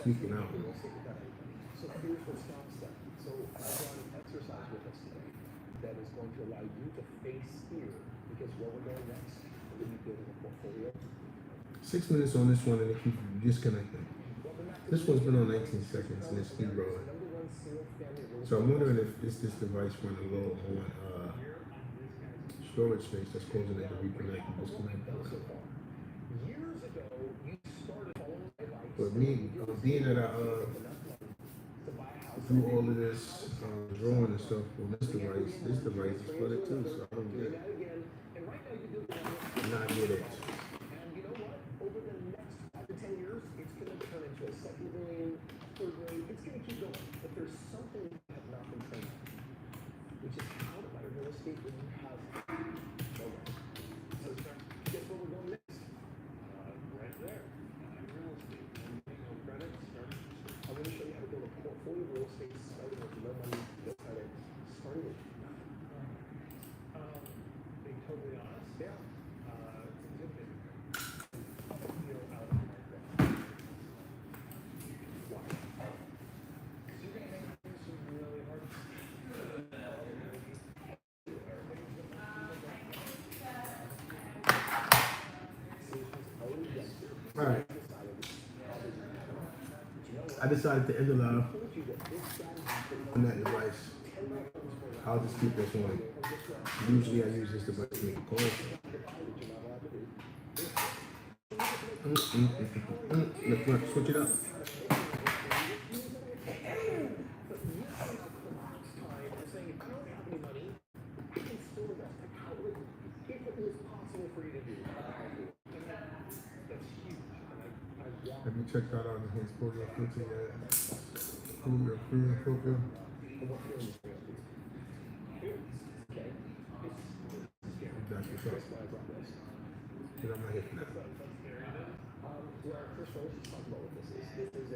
tweaking out. So here's what stops that. So I brought an exercise with us today that is going to allow you to face fear, because where we're going next, we're going to be building a portfolio. 6 minutes on this one and it keeps disconnecting. This one's been on 19 seconds and it's speed rolling. So I'm wondering if it's this device running low on storage space that's causing it to reconnect and disconnect. But me, being that I do all of this drawing and stuff on this device is flooded too, so I don't get it. Not get it. And you know what? Over the next 5 to 10 years, it's going to turn into a second million, third million. It's going to keep going. But there's something that you have not been trained on, which is how to buy real estate when you have no money. So guess where we're going next? Right there. Real estate. No credit. I'm going to show you how to build a portfolio of real estate starting with no money. That's how to start it. Being totally honest. Yeah. All right. I decided to end the live on that device. I'll just keep this one. Usually I use this device to make a call. Let's switch it up. Have you checked out our enhanced portfolio filter yet? Who your free filter? That's what's up. Get on my hip now. First of all, let's talk about what this is. This is a,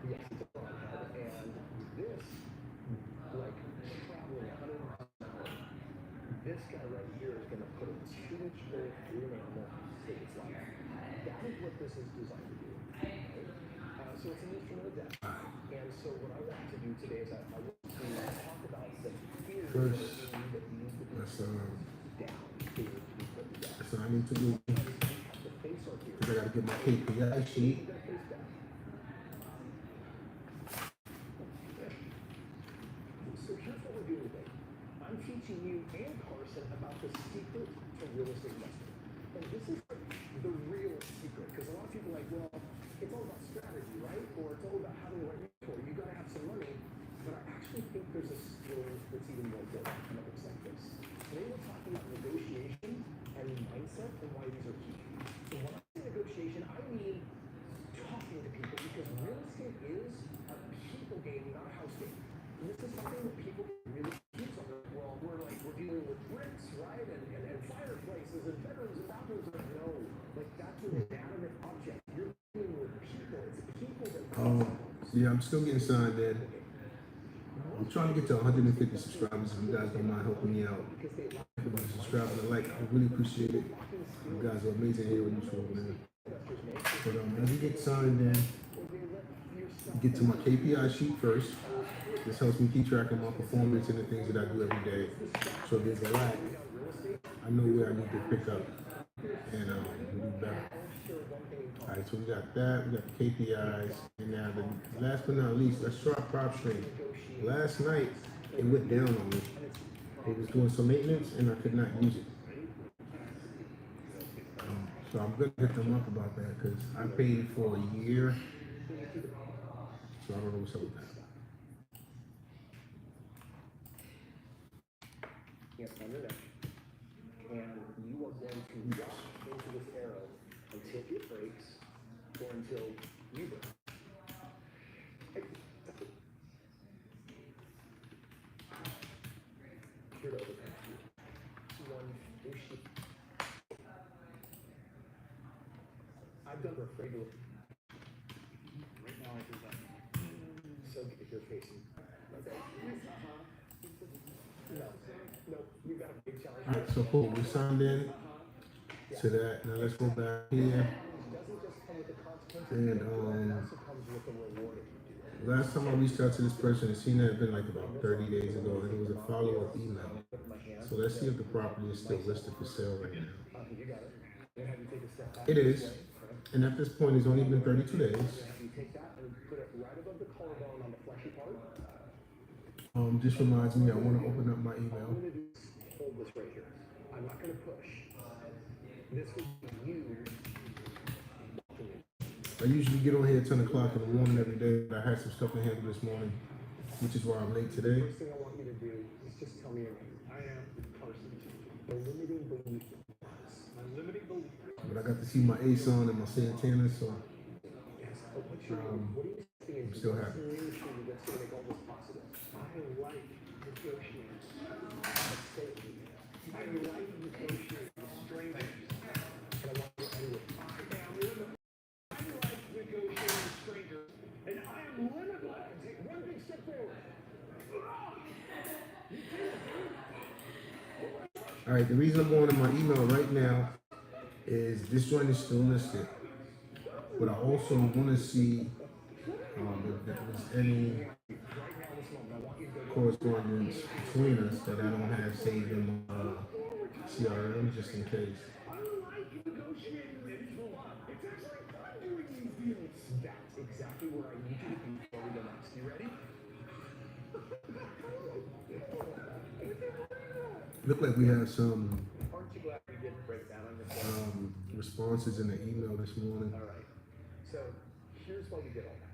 yes, it's a front head, and this, like, traveling 100 miles an hour, this guy right here is going to put a 2-inch hole through an animal to save its life. That is what this is designed to do. So it's an instrument of death. And so what I want to do today is I want to talk about the fear that needs to be down. That's what I need to do. Because I got to get my KPI sheet. So here's what we're doing today. I'm teaching you and Carson about the secret to real estate investing. And this is the real secret, because a lot of people are like, well, it's all about strategy, right? Or it's all about having the right mentor. You got to have some money. But I actually think there's a skill that's even more important, and it looks like this. Today we're talking about negotiation and mindset and why these are key. So when I say negotiation, I mean talking to people, because real estate is a people game, not a house game. And this is something that people really confuse on. Well, we're dealing with bricks, right? And fireplaces and bedrooms and bathrooms. No, like that's an inanimate object. You're dealing with people. It's people that Yeah, I'm still getting signed in. I'm trying to get to 150 subscribers. If you guys don't mind helping me out, subscribe and like, I really appreciate it. You guys are amazing here on YouTube, man. But as we get signed in, get to my KPI sheet first. This helps me keep track of my performance and the things that I do every day. So if there's a lack, I know where I need to pick up and do better. Alright, so we got that, we got the KPIs, and now the last but not least, let's try prop stream. Last night, it went down on me. It was doing some maintenance and I could not use it. So I'm gonna hit them up about that because I paid for a year. So I don't know what's up with that. Yes, on your neck. And you are going to walk into this arrow until it breaks or until you break. Here to overcome fear. One, issue. I've done afraid to. Right now I do that. So if you're facing. Okay. No, you got a big challenge. Alright, so cool. We signed in to that. Now let's go back here with the consequences, And it also comes with the reward if you do it. last time I reached out to this person, it seemed to have been like about 30 days ago, and it was a follow-up email. So let's see if the property is still listed for sale right now. You got it. Then have you take a step back It this is, way, right? and at this point, it's only been 32 days. Have you take that and put it right above the collarbone on the fleshy part. Just reminds me, I want to open up my All I'm email. gonna do is hold this right here. I'm not gonna push. This would be you walking in. I usually get on here at 10 o'clock in the morning every day, but I had some stuff to handle this morning, which is why I'm late today. First thing I want you to do is just tell me your name. I am Carson. The limiting belief. My limiting belief. But I got to see my ASON and my Santana, so Yes, but what's your what do you think is I'm still happy. the industry that's gonna make all this possible? I like negotiating. I like negotiating with strangers. And I want you to do it. I like negotiating with strangers. And I am limitless. Take one big step forward. all right, the reason I'm going to my email right now is this joint is still listed, but I also want to see if there was any correspondence between us that I don't have saved in my CRM just in case. I like negotiating with people. It's actually fun doing these deals. That's exactly where I need you to be before we go next. You ready? Look like we have some Aren't you glad we did break down on this? responses in the email this morning. All right. So here's why we did all that.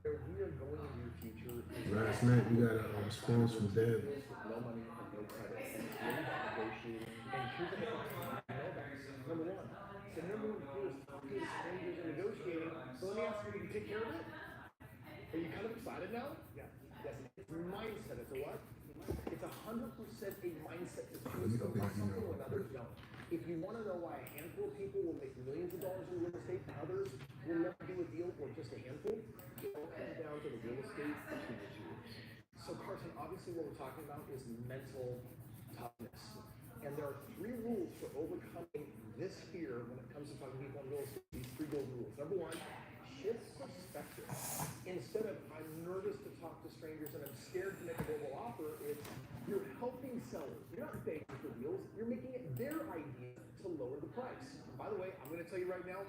Where we are going into your future is Last night we got a response from Deb. with no money and no credit. And it's really about negotiating. And here's the thing. You know that's number one. So number one here is talking to strangers and negotiating. So let me ask you, did you take care of it? Are you kind of excited now? Yeah. Yes. It's mindset. It's a what? It's 100% a mindset to choose to do something when others don't. If you want to know why a handful of people will make millions of dollars in real estate and others will never do a deal or just a handful, it all comes down to the real estate between the two. So Carson, obviously what we're talking about is mental toughness. And there are 3 rules for overcoming this fear when it comes to talking to people in real estate. These 3 golden rules. Number 1, shift perspective. Instead of I'm nervous to talk to strangers and I'm scared to make a verbal offer, it's you're helping sellers. You're not begging for deals. You're making it their idea to lower the price. And by the way, I'm going to tell you right now,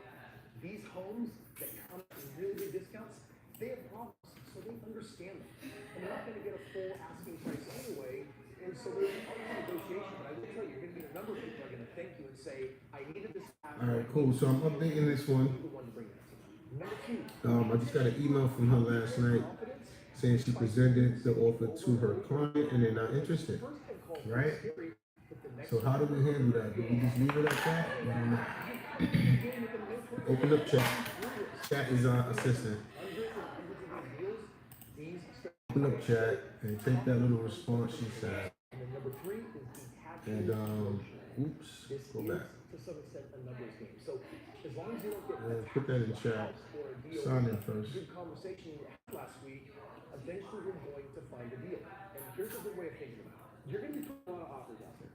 these homes that come in really big discounts, they have problems, so they understand them. And they're not going to get a full asking price anyway. And so there's an art of negotiation. But I will tell you, you're going to get a number of people are going to thank you and say, I needed this. All right, cool. So I'm updating this one. I just got an email from her last night saying she presented the offer to her client and they're not interested, right? So how do we handle that? Do we just leave it at that? Or do we not? Open up chat. Chat is our assistant. Open up chat and take that little response she said. And oops, go back. And put that in chat. Sign in first. Good conversation you had last week. Eventually, you're going to find a deal. And here's a good way of thinking about it. You're going to be putting a lot of offers out there.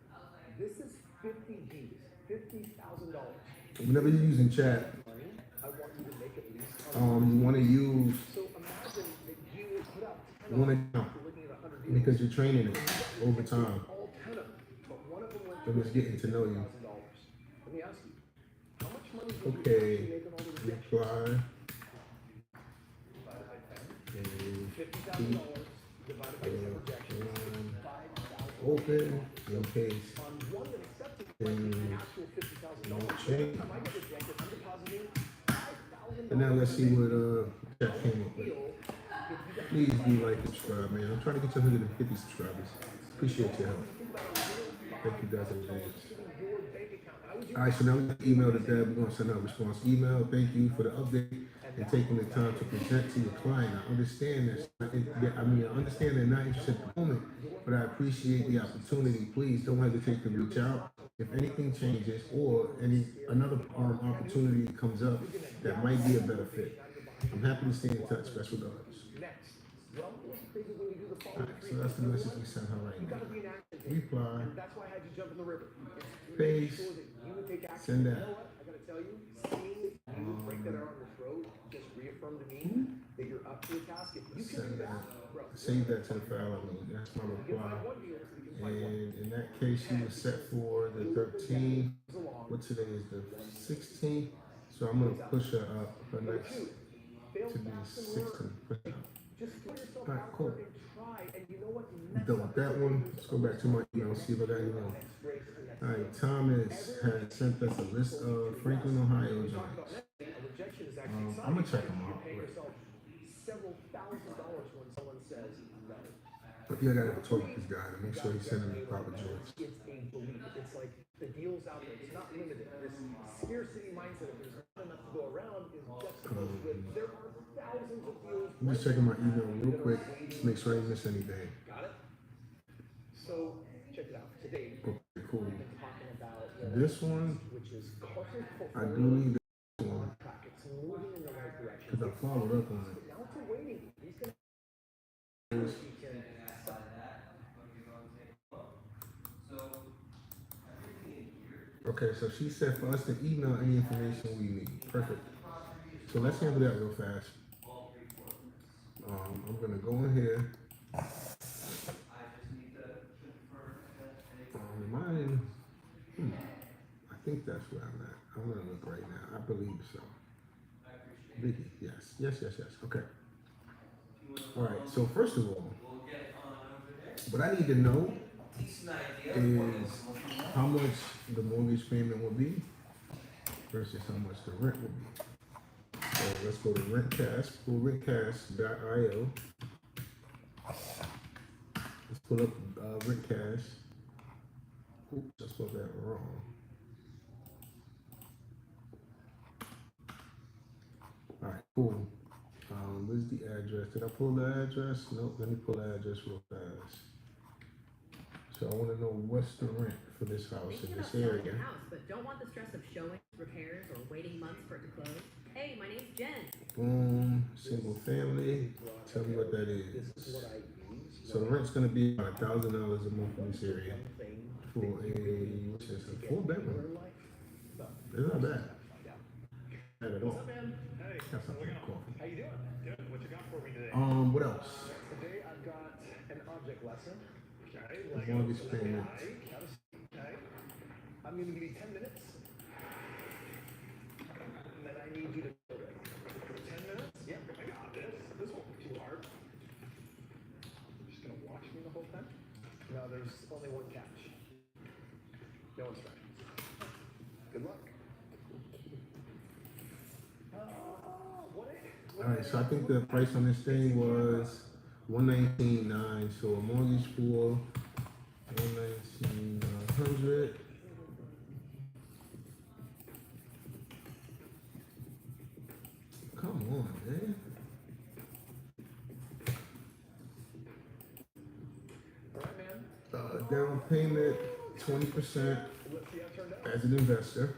This is 50 G's, $50,000. Whenever you're using chat, I want you to make at least. you want to use. So imagine that you would put out. You want to count because you're training it over time. All 10 of them, but one of them went So it's getting to know you. Let me ask you, how much money do you Okay, make on all these rejections? reply. $50,000 divided by 10 rejections. Open in case On one that accepted things the actual $50,000. don't change. I might get rejected. I'm depositing $5,000. And now let's see what chat came up with. Please do like and subscribe, man. I'm trying to get to 150 subscribers. Appreciate your help. Thank you guys in advance. Alright, so now we got email to Deb. We're gonna send out a response email. Thank you for the update and taking the time to present to your client. I understand this. I understand they're not interested at the moment, but I appreciate the opportunity. Please don't hesitate to reach out if anything changes or another opportunity comes up that might be a better fit. I'm happy to stay in touch. Best regards. Alright, so that's the message we sent her right now. Reply. That's why I had you jump in the river. Paste. Send that. You know what? I gotta tell you, seeing you break that out on your throat, just reaffirm to me that you're up to the task. If you can do that, bro, save that to the file. I mean, that's my you can reply. find one deal, so you can find one. And in that case, she was set for the 13th. What today is the 16th? So I'm gonna push her up. Her next to be 16th. Push her up. Just put yourself All right, out cool. there and try, and you know what? Done with that one. Let's go back to my email, see if I got any more. All right, Thomas has sent us a list of Franklin, Ohio joints. Rejection is I'm gonna check them out. pay yourself several $1,000s when someone says no. But yeah, I gotta talk to this guy to make sure he's sending me proper joints. It's a belief. It's like the deal's out there. It's not limited. This scarcity mindset of there's not enough to go around is juxtaposed with there are thousands of deals. I'm just checking my email real quick to make sure I didn't miss anything. Got it? So check it out. Today, Okay, cool. we've been talking about This one, which is corporate I do portfolio need this one track. It's moving in the right direction. because I followed up on it. Now it's a waiting. He's gonna he can sell. Okay, so she said for us to email any information we need. Perfect. So let's handle that real fast. I'm gonna go in here. Mine. I think that's where I'm at. I'm gonna look right now. I believe so. Vicky, yes. Okay. All right. So first of all, what I need to know is how much the mortgage payment will be versus how much the rent will be. So let's go to rentcast, pull rentcast.io. Let's pull up rentcast. Oops, I spelled that wrong. All right, cool. Where's the address? Did I pull the address? Nope, let me pull the address real fast. So I want to know what's the rent for this house in Thinking this about selling area. your house, but don't want the stress of showing, repairs, or waiting months for it to close? Hey, my name's Jen. Boom, single family. Tell me what that is. This is what I use. So the rent's gonna be about $1,000 a month in this area for what's this, a 4-bedroom. It's not bad. Not at all. Hey, Got something to coffee. how you doing? Good. What you got for me today? What else? Today I've got an object lesson. Okay. The mortgage payment. Okay. I'm going to give you 10 minutes. And then I need you to build it. 10 minutes? Yep. I got this. This won't be too hard. You're just going to watch me the whole time? No, there's only one catch. No instructions. Good luck. All right, so I think the price on this thing was $119,900. So a mortgage for $119,900. Come on, man. All right, man. Down payment 20% Let's see how it turned out. as an investor.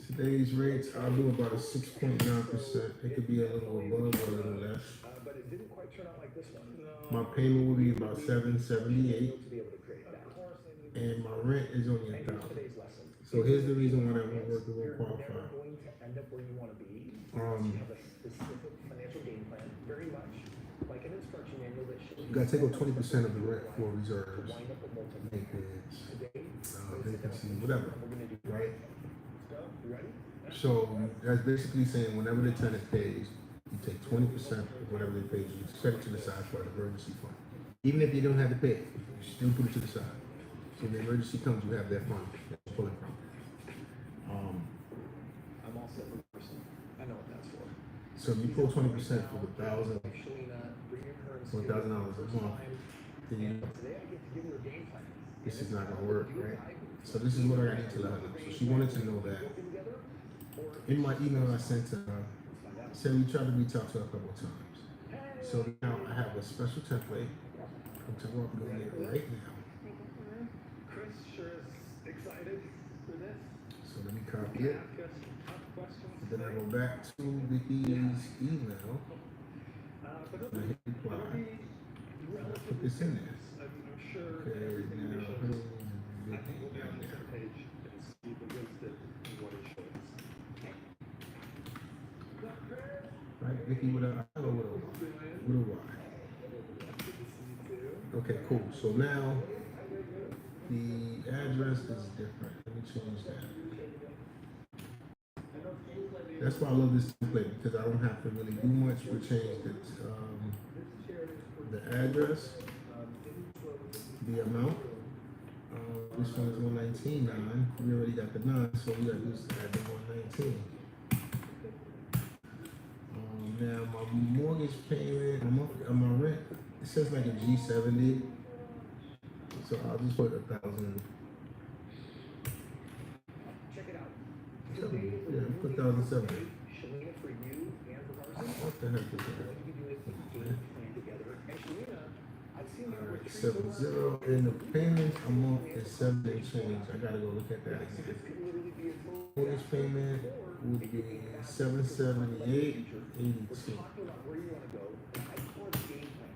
Today's rates, I'll do about a 6.9%. It could be a little above or a little less. But it didn't quite turn out like this one. My payment will be about $778, To be able to create that. and my rent is only And here's $1,000. today's lesson. So here's the reason why that won't work. It You're won't never qualify. going to end up where you want to be unless you have a specific financial game plan, very much like an instruction manual that shows You gotta take out 20% of the rent for reserves, wind up with multiple. maintenance, Today, vacancy, whatever, we're going to do right? Let's go. You ready? So that's basically saying whenever the tenant pays, you take 20% of whatever they pay, you set it to the side for an emergency fund. Even if you don't have to pay it, you still put it to the side. So when the emergency comes, you have that fund that you're pulling from. I'm all set for the person. I know what that's for. So you pull 20% for $1,000 Actually, bring your currency. for $1,000 a month, then you, Today I get to give you a game plan. this is not gonna work, right? So this is what I need to let her know. So she wanted to know that. In my email I sent to her, said we tried to reach out to her a couple of times. So now I have a special template. I'm telling you, I'm doing it right now. Chris sure is excited for this. So let me copy it. Ask us tough questions. And then I go back to Vicky's email. But And I hit reply. And I put this in there. I'm sure Okay, everything now, we show is, I Vicky think we'll be on down the there. same page and see the wisdom in what it shows. Vicky with a I or with a Y. Okay, cool. So now the address is different. Let me change that. That's why I love this template because I don't have to really do much but change the address, the amount. This one is 119.9. We already got the 9, so we got to just add the 119. Now my mortgage payment, my rent, it says like a G70, so I'll just put 1,000. Check it out. Yeah, put 1,070. Shalina, for you and for Carson, What the heck is we're that? going to be doing a game plan together. And Shalina, I've seen you Alright, retreat 70. And the payment a month is 7 and change. I gotta go look at that again. This could literally be a total Mortgage payment would be 778.82. talking about where you want to go, and I call it a game plan.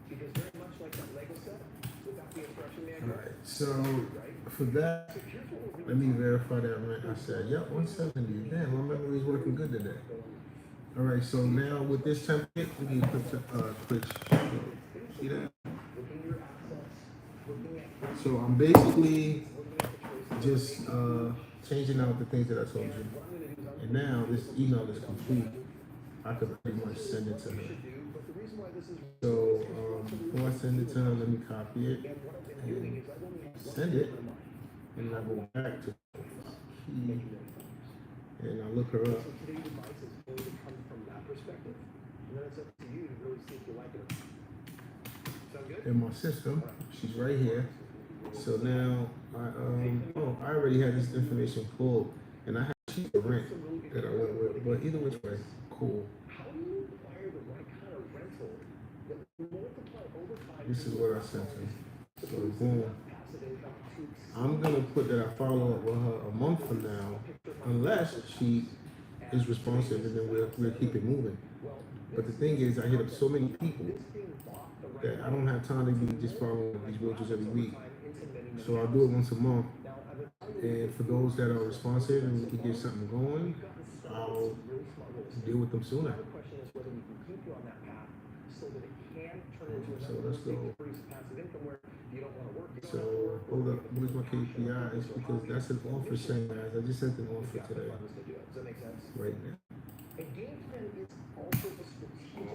Because very much like that Lego set, without the instruction manual, Alright, so right? for that, So here's what we're let me verify that rent. I said, yep, 170. Damn, my memory's working good today. Alright, so now with this template, we can quick see that? looking at your assets, looking at So I'm basically just changing out the things that I told you. And now this email is complete. I could pretty much send it to her. but the reason why this is So before I send it to her, let me copy it and send it. And I go back to key and I look her up. so today's advice is going to come from that perspective, and then it's up to you to really see if you like it or not. Sound good? In my system. She's right here. So now I already had this information pulled, and I have cheaper rent that I went with. But either which way, cool. How do you acquire the right kind of rental that will multiply over time? This is what I sent her. So boom. Passive income to I'm gonna put that I follow up with her a month from now, unless she is responsive, and then we'll keep it moving. But the thing is, I hit up so many people that I don't have time to be just following these realtors every week. So I'll do it once a month. And for those that are responsive and we can get something going, I'll deal with them sooner. The question is whether we can keep you on that path so that it can turn into So another let's go. produce passive income where you don't want to work. So hold up, where's my KPIs? Because that's an offer sent, guys. I just sent an offer today, Does that make sense? right now. A game plan is also a strategic,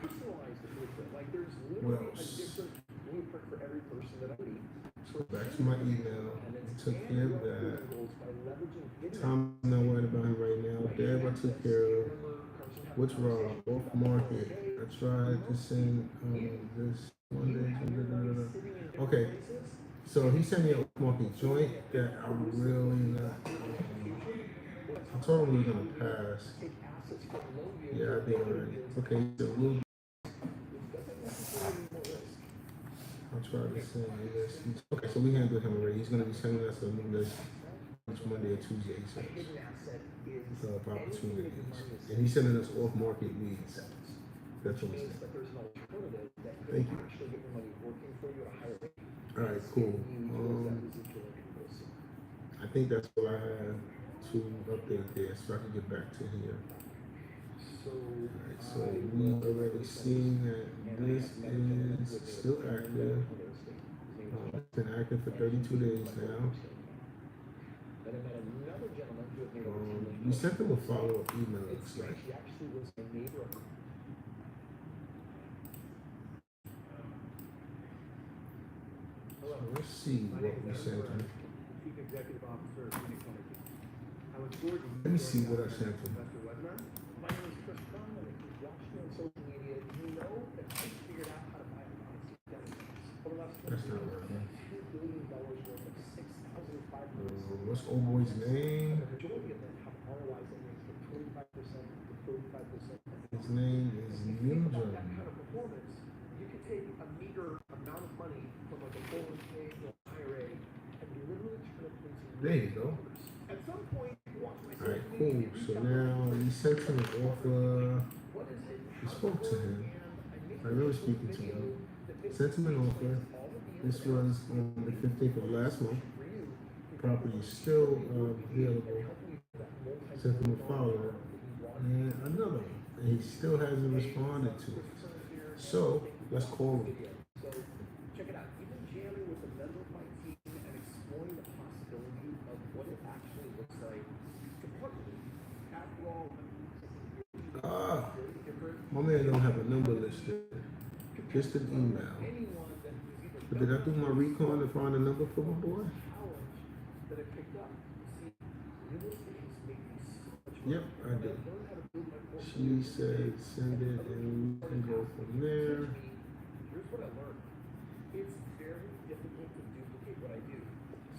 personalized blueprint. Like there's What literally a else? different blueprint for every person that I meet. So Back to my email. I took care of that. by leveraging video. Tom, I'm not worried about him right now. Deb, I took care of. What's wrong? Off market. I tried to send this one day. Okay. So he sent me a off market joint that I'm really not. I told him we were gonna pass. Yeah, I think already. Okay, so we'll. I'll try to send you this. Okay, so we handled him already. He's gonna be sending us a new list each Monday or Tuesday. He says of opportunities, and he's sending us off market leads. That's what he's saying. Thank you. All right, cool. I think that's all I have to update there, so I can get back to here. Alright, so we already seen that this is still active. It's been active for 32 days now. We sent them a follow-up email, it looks like. So let's see what we sent them. Let me see what I sent them. My name is Chris Crum, and if you've watched me on social media, you know that I figured out how to buy a lot of over the last That's not working. $2 billion worth of 6,500. What's old boy's name? The majority of them have ROIs that range from 25% to 35%. His name is Nugent. That kind of performance, you could take a meager amount of money from like a 401k or an IRA and literally turn it into There you go. At some point, watch my Alright, cool. So now we sent him an offer. What is it? We spoke to him. I remember speaking to him. Sent him an offer. This was on the 15th of last month. Property is still available. Sent him a follow-up. And another one. And he still hasn't responded to it. So let's call him. So check it out. Even jamming with a member of my team and exploring the possibility of what it actually looks like to partner. After all, Ah, my man don't have a number listed. Just an email. anyone that was either But did I do my recon to find a number for my boy? challenge that I picked up. See, real estate is making so much money. Yep, I did. Learn how to build my portfolio. She said send it and we can go from there. Here's what I learned. It's very difficult to duplicate what I do.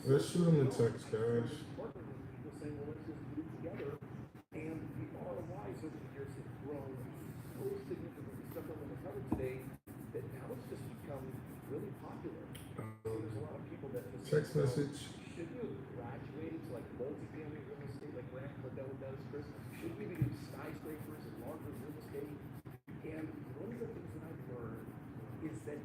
Let's shoot him a text, guys. Partnering with people saying, well, let's just do it together. And the ROIs over the years have grown so significantly. Stuff I'm going to cover today that now it's just become really popular. So there's a lot of people that just Text message. should you have graduated to like multifamily real estate like Grant Cardone does, Chris? Should we be doing skyscrapers and larger real estate? And one of the things that I've learned is that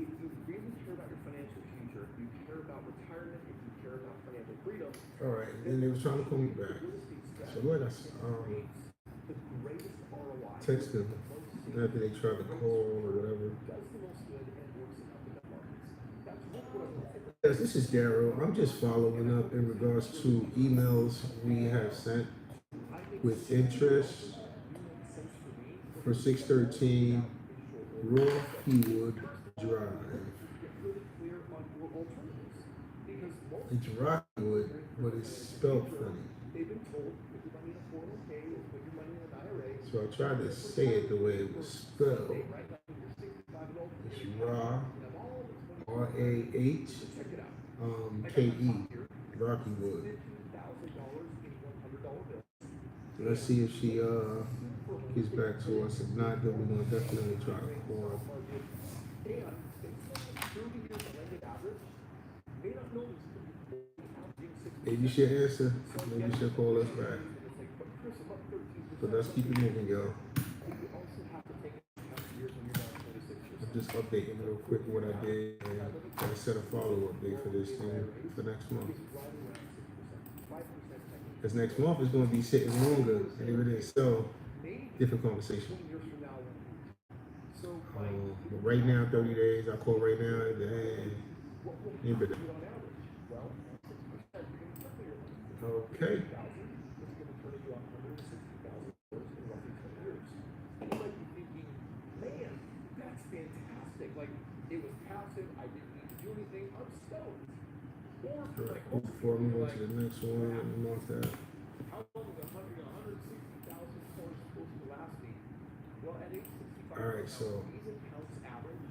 if you really care about your financial future, if you care about retirement, if you care about financial freedom, All right, and they was trying to call me back. real estate So strategy like I creates the greatest ROI. text them after they tried to call or whatever. Does the most good and works in up and down markets. That's what I'm looking for. Yes, this is Daryl. I'm just following up in regards to emails we have sent with interest for 613 Raw Hewood Drive. It's Rockwood, but it's spelled funny. So I tried to say it the way it was spelled. It's Ra, R-A-H, K-E, Rockywood. Let's see if she gets back to us. If not, then we're gonna definitely try to call. Maybe you should answer. Maybe you should call us back. But let's keep it moving, y'all. I'm just updating real quick what I did and I set a follow-up date for this thing for next month. Because next month is going to be sitting longer, and if it didn't sell, different conversation. But right now, 30 days, I call right now, and then, okay. That's fantastic. Like, it was passive. I didn't need to do anything. I'm stoked. Or, like, Before we go to the next one, I'm off that. how long is 160,000 course supposed to last me? Well, at 865, All right, so season counts average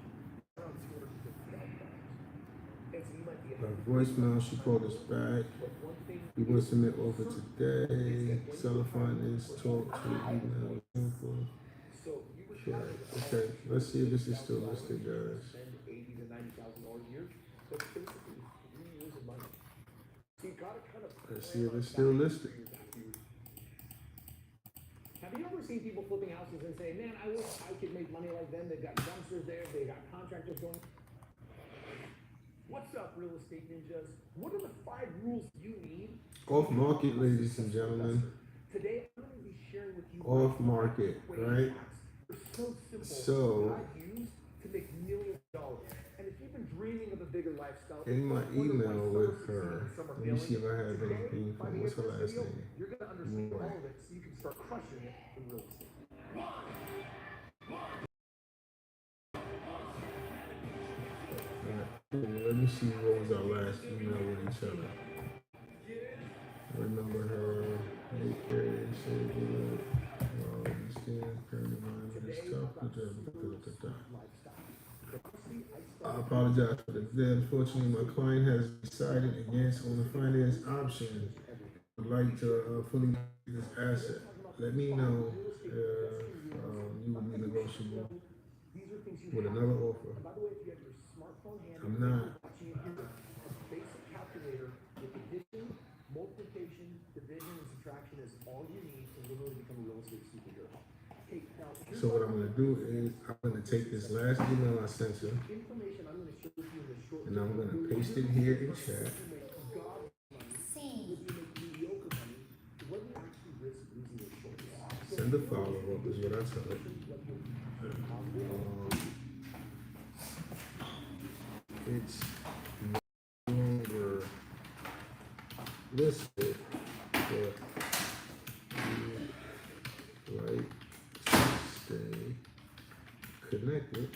around $250,000. And so you might be voicemail, she called us back. but one thing We will submit offer today. Seller finance, talk to email info. so you were Sure. Okay, let's see if this is still listed, guys. spend $80,000 to $90,000 a year. That's basically 3 years of money. So you gotta kind of Let's see if it's still listed. Have you ever seen people flipping houses and say, man, I wish I could make money like them? They've got dumpsters there, they got contractors going. What's up, real estate ninjas? What are the 5 rules you need? Off market, ladies and gentlemen. Today, I'm going to be sharing with you Off market, right? They're so simple. So- that I use to make millions of dollars. And if you've been dreaming of a bigger lifestyle, In my wonder why email some with are succeeding her, and some are let me see if I failing. have Today, anything by from, the what's end her of this last video, name? you're going to understand Roy. all of it so you can start crushing it in real estate. Let me see what was our last email with each other. I remember her. Okay, so good. Stand current environment is tough. I apologize for the delay. Unfortunately, my client has decided against on the finance option. Would like to fully get this asset. Let me know if you will be negotiable with another offer. By the way, if you have your smartphone handy, I'm not. watching it here, a basic calculator with addition, multiplication, division, and subtraction is all you need to literally become a real estate superhero. Okay, now, here's So what I'm gonna do is I'm gonna take this last email I sent her information I'm going to share with you in this short and I'm gonna paste it here in chat. you make God money, whether you make mediocre money, whether you actually risk losing your choice. So and the follow-up is what I tell it. It's no longer listed, but you like to stay connected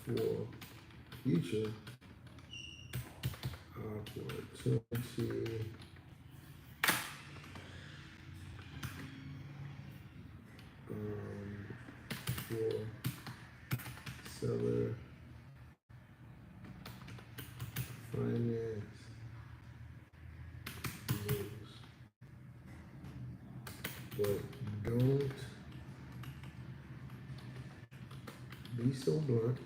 for future opportunity for seller finance moves, but don't be so blunt.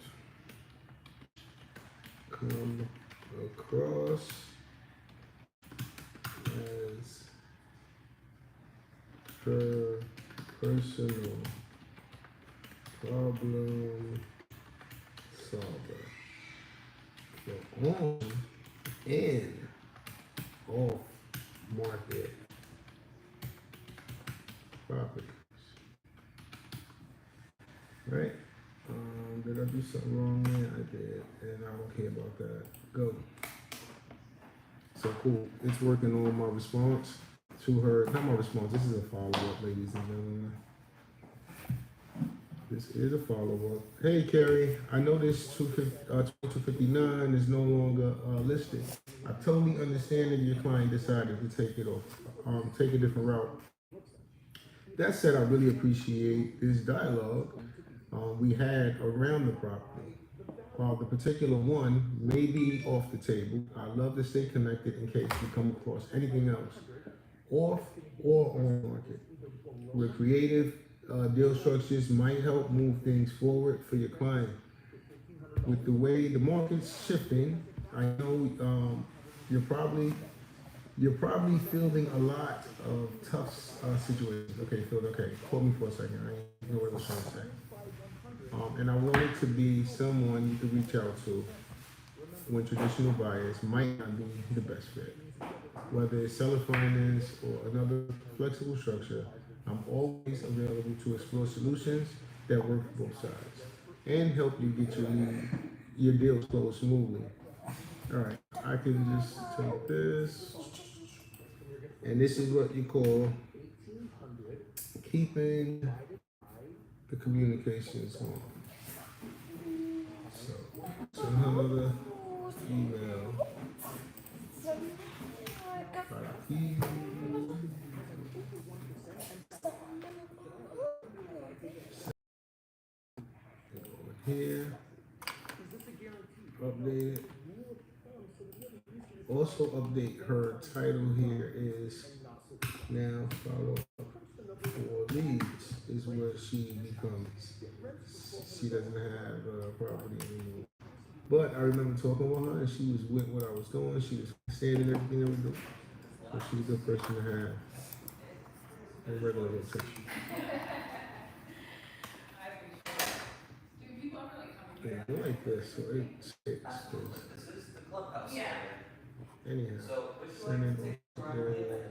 Come across as her personal problem solver for on and off market properties. Right? Did I do something wrong there? I did, and I don't care about that. Go. So cool. It's working on my response to her. Not my response. This is a follow-up, ladies and gentlemen. This is a follow-up. Hey, Carrie. I know this 259 is no longer listed. I totally understand that your client decided to take it off, take a different route. That said, I really appreciate this dialogue we had around the property. While the particular one may be off the table, I love to stay connected in case you come across anything else, off or on market. Where creative deal structures might help move things forward for your client. With the way the market's shifting, I know you're probably fielding a lot of tough situations. Okay, Phil. Okay, hold me for a second. I know what I was trying to say. And I wanted to be someone you could reach out to when traditional buyers might not be the best fit. Whether it's seller finance or another flexible structure, I'm always available to explore solutions that work for both sides and help you get your deals closed smoothly. All right, I can just take this, and this is what you call keeping the communications on. So, send her another email. Here, update it. Also update her title here is now follow up for leads is what she becomes. She doesn't have a property anymore. But I remember talking with her and she was with what I was doing. She was standing everything I was doing. So she's a good person to have in regular rotation. Yeah, I like this. So it sticks. Yeah. Anyhow, send it over there.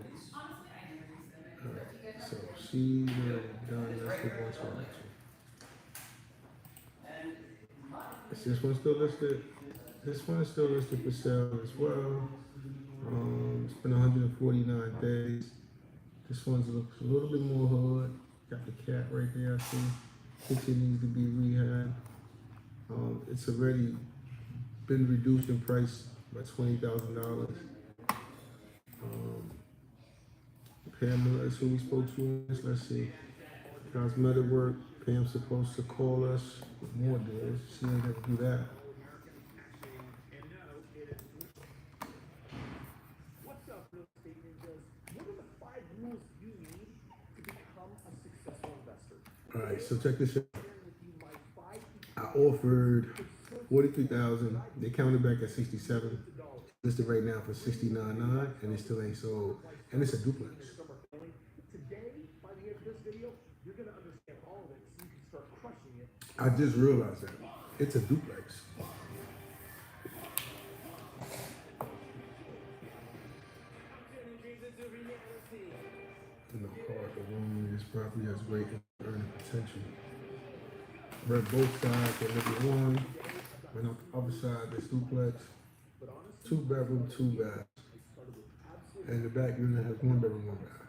Alright, so she's already done. That's the one selection. Is this one still listed? This one is still listed for sale as well. It's been 149 days. This one looks a little bit more hood. Got the cat right there, I see. Kitchen needs to be rehabbed. It's already been reduced in price by $20,000. Pamela is who we spoke to. Let's see. Cosmetic work. Pam's supposed to call us with more deals. She ain't gonna do that. What's up, real estate ninjas? What are the 5 rules you need to become a successful investor? All right, so check this out. I offered 43,000. They counted back at 67. Listed right now for 69.9, and it still ain't sold. And it's a duplex. Today, by the end of this video, you're gonna understand all of it so you can start crushing it. I just realized that. It's a duplex. In the heart of Room property has great earning potential. Rent both sides, they live in one. Rent out the other side, there's duplex. 2 bedroom, 2 baths. And the back unit has 1 bedroom, 1 bath.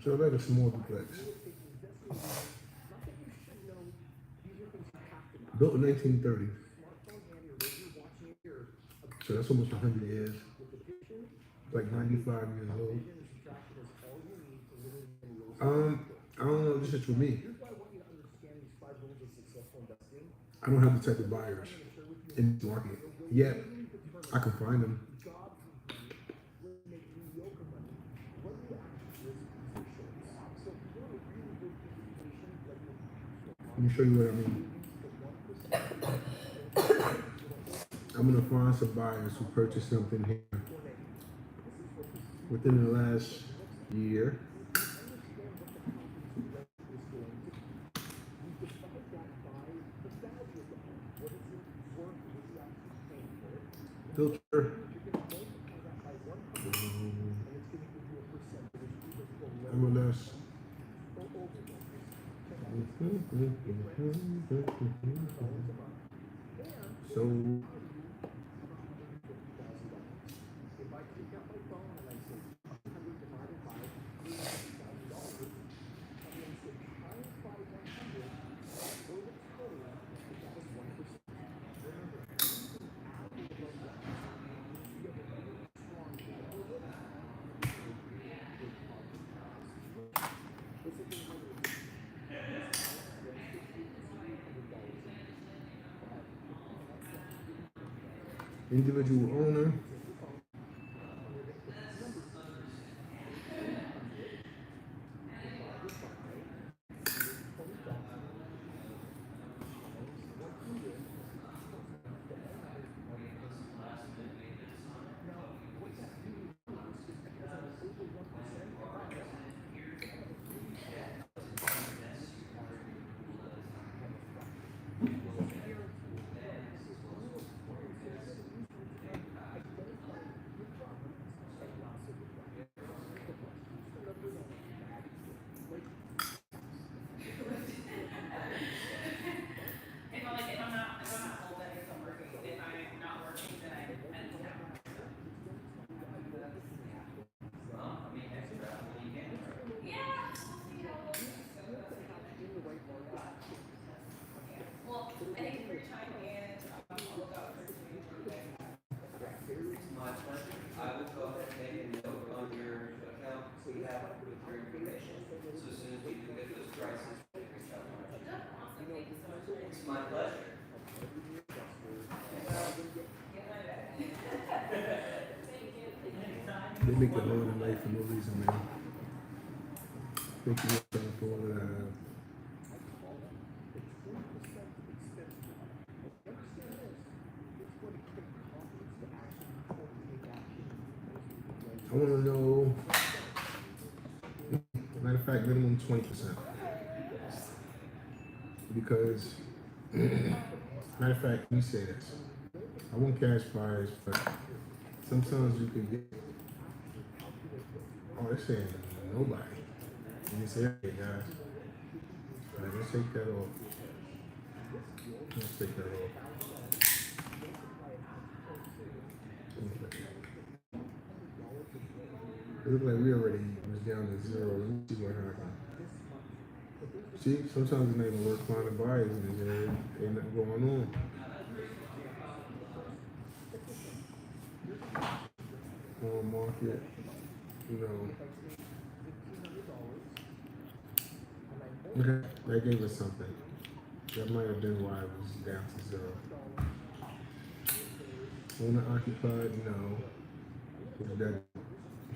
So that's a small duplex. Built in 1930. So that's almost 100 years. Like 95 years old. I don't know, this is for me. I don't have the type of buyers in the market yet. I can find them. Let me show you what I mean. I'm gonna find some buyers who purchased something here within the last year. Filter. MLS. So individual owner. They make it lower than life for no reason, man. Thank you for all that. I want to know, matter of fact, minimum 20%. Because, matter of fact, we say this. I want cash buyers, but sometimes you can get, oh, they're saying nobody. And you say, hey guys, all right, let's take that off. Let's take that off. It looked like we already was down to 0. Let me see what happened. See, sometimes it ain't even worth finding buyers and there ain't nothing going on. On market, you know. Okay, that gave us something. That might have been why it was down to 0. Owner occupied, no. That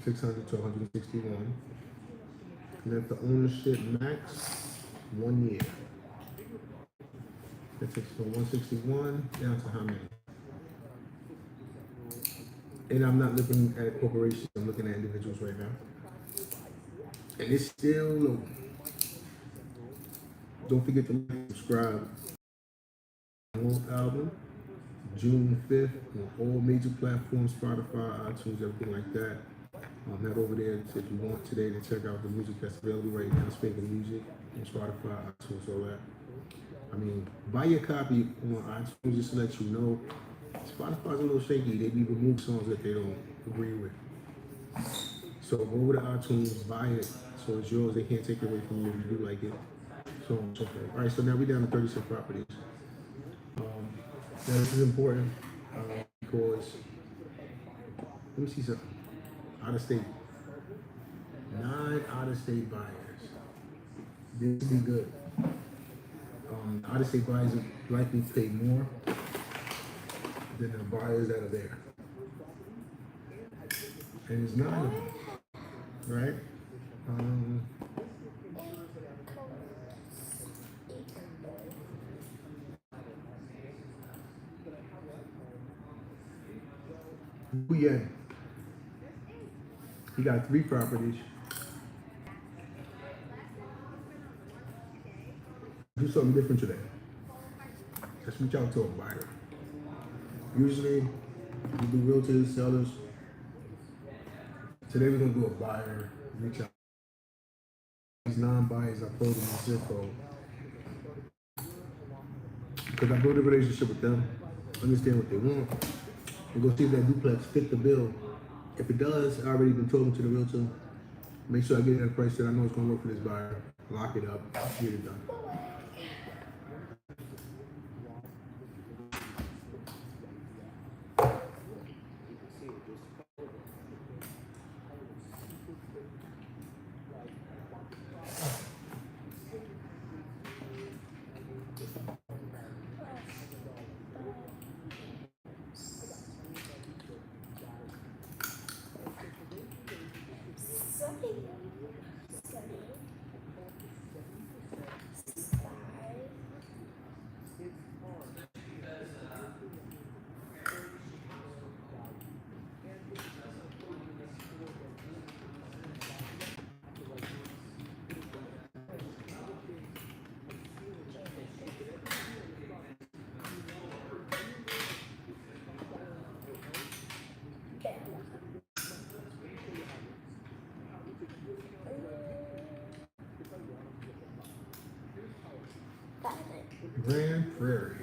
600 to 161. Let the ownership max 1 year. That takes from 161 down to how many? And I'm not looking at corporations, I'm looking at individuals right now. And it's still low. Don't forget to subscribe. Album, June 5th on all major platforms, Spotify, iTunes, everything like that. Head over there if you want today to check out the music that's available right now, Spankn Music, on Spotify, iTunes, all that. I mean, buy your copy on iTunes just to let you know. Spotify's a little shaky. They be remove songs that they don't agree with. So go over to iTunes, buy it, so it's yours. They can't take it away from you if you do like it. So on and so forth. All right, so now we're down to 36 properties. Now this is important because let me see something. Out of state, 9 out of state buyers. This would be good. Out of state buyers likely pay more than the buyers that are there. And it's 9 of them, right? Yeah, he got 3 properties. Do something different today. Just reach out to a buyer. Usually, we do realtors, sellers. Today we're gonna do a buyer. Reach out. These non-buyers, I told them the zip code because I build a relationship with them, understand what they want, and go see if that duplex fit the bill. If it does, I already been talking to the realtor. Make sure I get it at a price that I know it's gonna work for this buyer. Lock it up, get it done. Grand Prairie.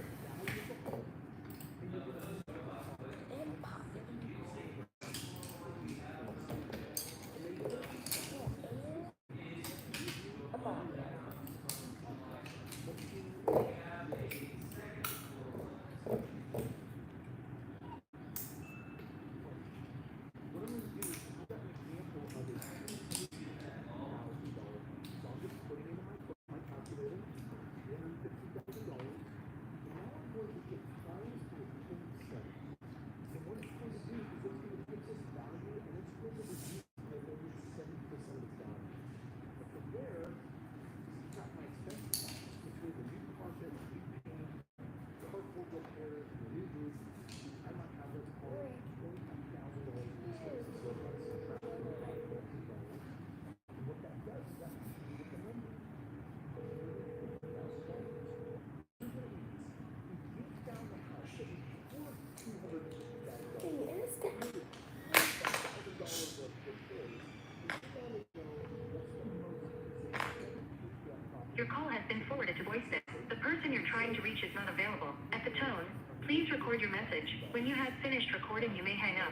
Your call has been forwarded to voicemail. The person you're trying to reach is not available. At the tone, please record your message. When you have finished recording, you may hang up.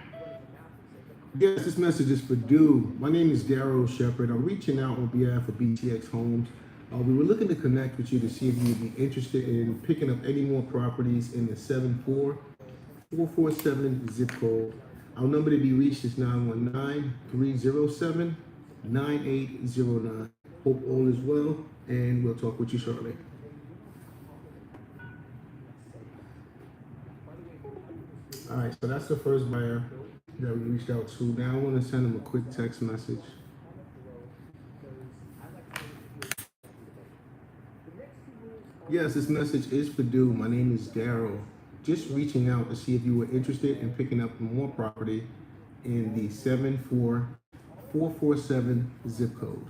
Yes, this message is for Dew. My name is Daryl Shepard. I'm reaching out on behalf of BTX Homes. We were looking to connect with you to see if you would be interested in picking up any more properties in the 74447 zip code. Our number to be reached is 919-307-9809. Hope all is well, and we'll talk with you shortly. All right, so that's the first buyer that we reached out to. Now I want to send them a quick text message. Yes, this message is for Dew. My name is Daryl. Just reaching out to see if you were interested in picking up more property in the 74447 zip code.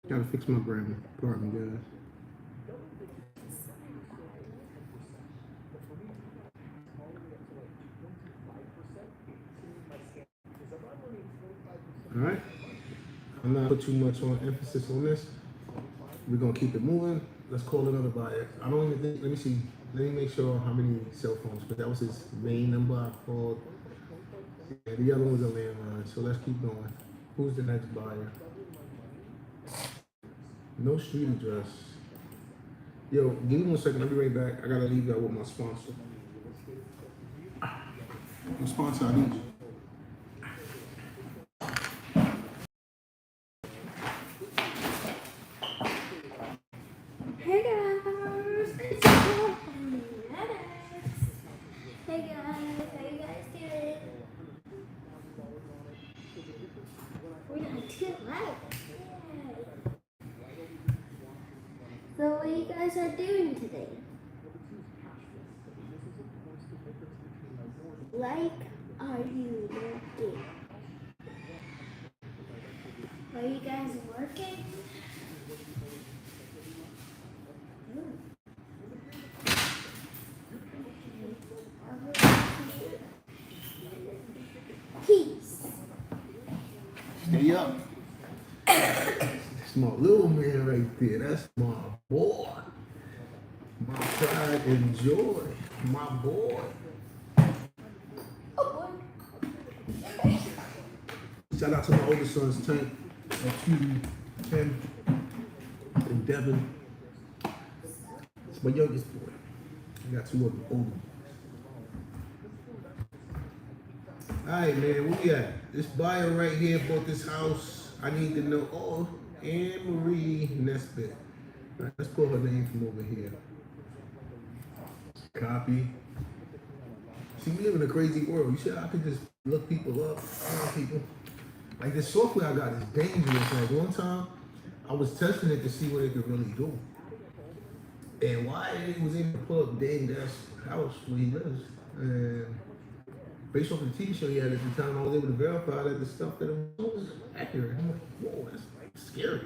Gotta fix my grammar. Pardon me, guys. All right. I'm not put too much on emphasis on this. We're gonna keep it moving. Let's call another buyer. I don't even think. Let me see. Let me make sure how many cell phones. But that was his main number I called. Yeah, the other one's a landline. So let's keep going. Who's the next buyer? No street address. Yo, give me 1 second. I'll be right back. I gotta leave that with my sponsor. My sponsor, I need you. Hey guys, it's Alex. Hey guys, how you guys doing? We got 2 likes. Yay. So what you guys are doing today? Like, are you working? Are you guys working? Peace. Stay up. That's my little man right there. That's my boy. My pride and joy. My boy. Oh boy. Shout out to my oldest sons, Tank, Cutie, Ken, and Devin. It's my youngest boy. I got 2 of them older. Alright, man, where we at? This buyer right here bought this house. I need to know. Oh, Anne Marie Nesbitt. All right, let's pull her name from over here. Copy. See, we live in a crazy world. You sure I could just look people up, find people? Like this software I got is dangerous. Like one time, I was testing it to see what it could really do. And why it was able to pull up Dame Dash's house where he lives. And based off the TV show he had at the time, I was able to verify that the stuff that it was accurate. I'm like, whoa, that's like scary.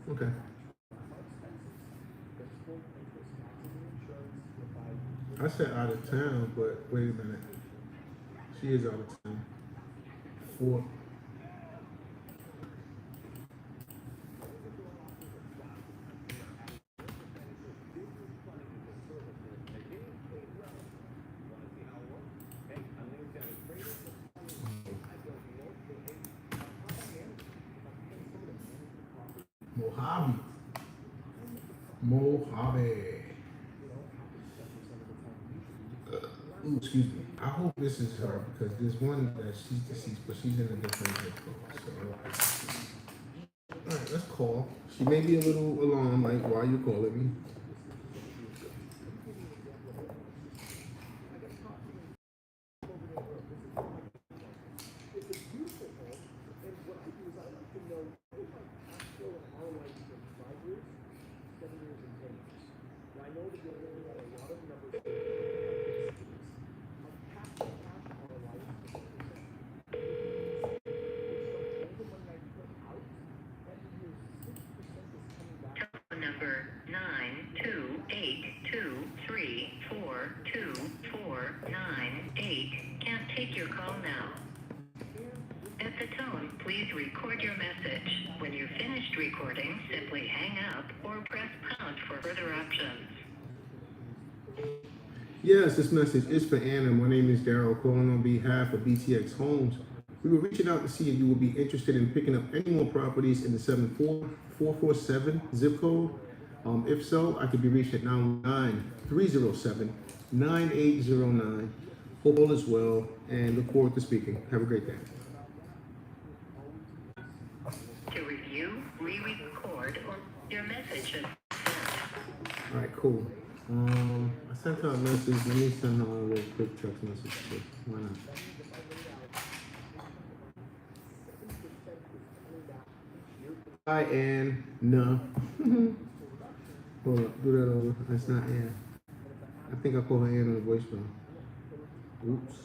Okay. I said out of town, but wait a minute. She is out of town. 4. Mojave. Ooh, excuse me. I hope this is her because there's one that she's deceased, but she's in a different zip code. So, all right, let's call. She may be a little alarmed, like, why you calling me? Number 928234249 can't take your call now. At the tone, please record your message. When you're finished recording, simply hang up or press pound for further options. Yes, this message is for Anna. My name is Daryl, calling on behalf of BTX Homes. We were reaching out to see if you would be interested in picking up any more properties in the 74447 zip code. If so, I could be reached at 99307-9809. Hope all is well and look forward to speaking. Have a great day. To review, re-record, or your message is All right, cool. I sent her a message. Let me send her a little quick text message too. Why not? Hi, Ann. No. Hold up. Do that over. That's not Ann. I think I called her Ann on the voicemail. Oops.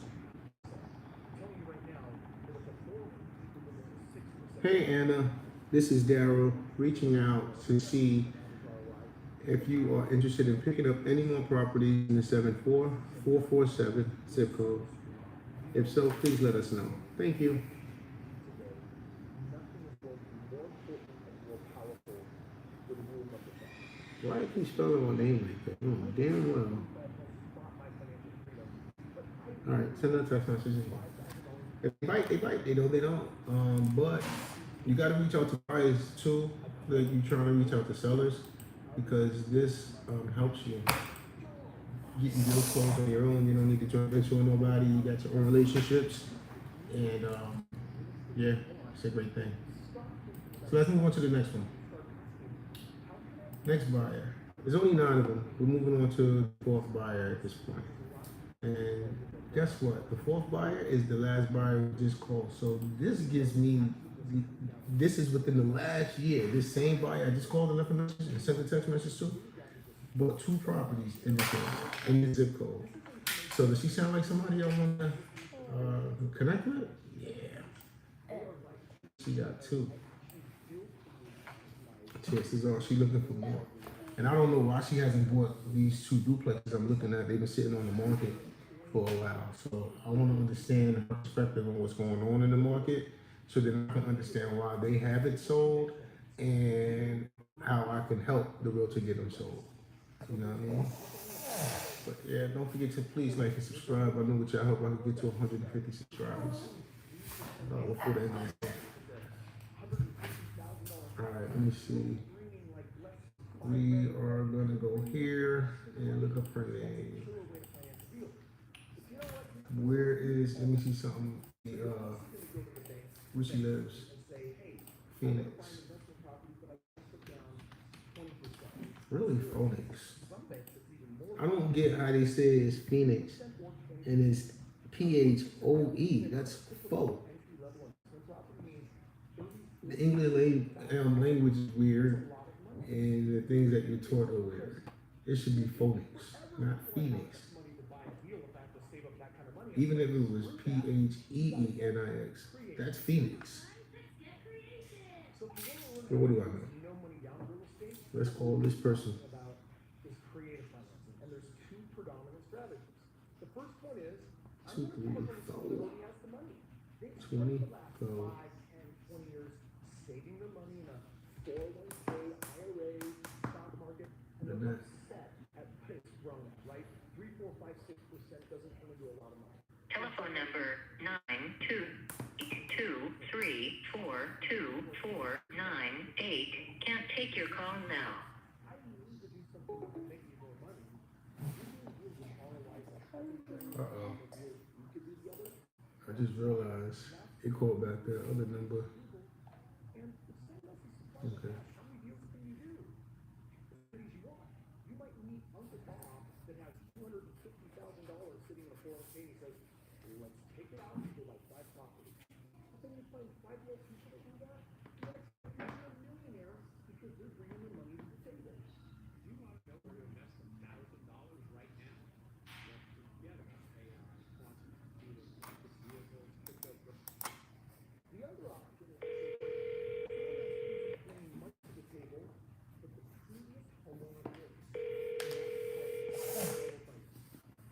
Hey Anna, this is Daryl reaching out to see if you are interested in picking up any more properties in the 74447 zip code. If so, please let us know. Thank you. Why do you spell my name like that? Oh, damn well. Alright, send a text message. If they bite, they don't. But you gotta reach out to buyers too. Like you trying to reach out to sellers because this helps you getting deals closed on your own. You don't need to join venture with nobody. You got your own relationships, and yeah, it's a great thing. So let's move on to the next one. Next buyer. There's only 9 of them. We're moving on to the 4th buyer at this point. And guess what? The 4th buyer is the last buyer we just called. So this gives me, this is within the last year. This same buyer I just called and left a message and sent a text message to, bought 2 properties in this area, in the zip code. So does she sound like somebody I want to connect with? Yeah. She got 2. Chances are she looking for more. And I don't know why she hasn't bought these 2 duplexes I'm looking at. They've been sitting on the market for a while. So I want to understand her perspective on what's going on in the market so that I can understand why they haven't sold and how I can help the realtor get them sold. You know what I mean? But yeah, don't forget to please like and subscribe. I know with y'all help I can get to 150 subscribers before the end of the day. Alright, let me see. We are gonna go here and look up her name. Where is, let me see something, where she lives. Phoenix. Really, Phoenix. I don't get how they say it's Phoenix and it's PHOE. That's faux. The English language is weird, and the things that you're taught are weird. It should be Phoenix, not Phoenix. Even if it was PHEENIX, that's Phoenix. So what do I know? Let's call this person. Two, three, four. 20, go. Saving their money in a 401k, IRA, stock market, and The they're next. set at it's grown at, right? 3, 4, 5, 6% doesn't really do a lot of money. Telephone number 922242498 can't take your call now. Uh-oh. I just realized it called back the other number. Okay. You might meet Uncle Bob that has $250,000 sitting in a 401k and he says, let's take it out and do like 5 properties. But then you find 5 more people that do that. You're a millionaire because they're bringing their money to the table. Do you want to know where to invest $1,000 right now? Well, forget about AI, quantum computing, vehicles, crypto. The other option is bringing money to the table, but the previous homeowner lives.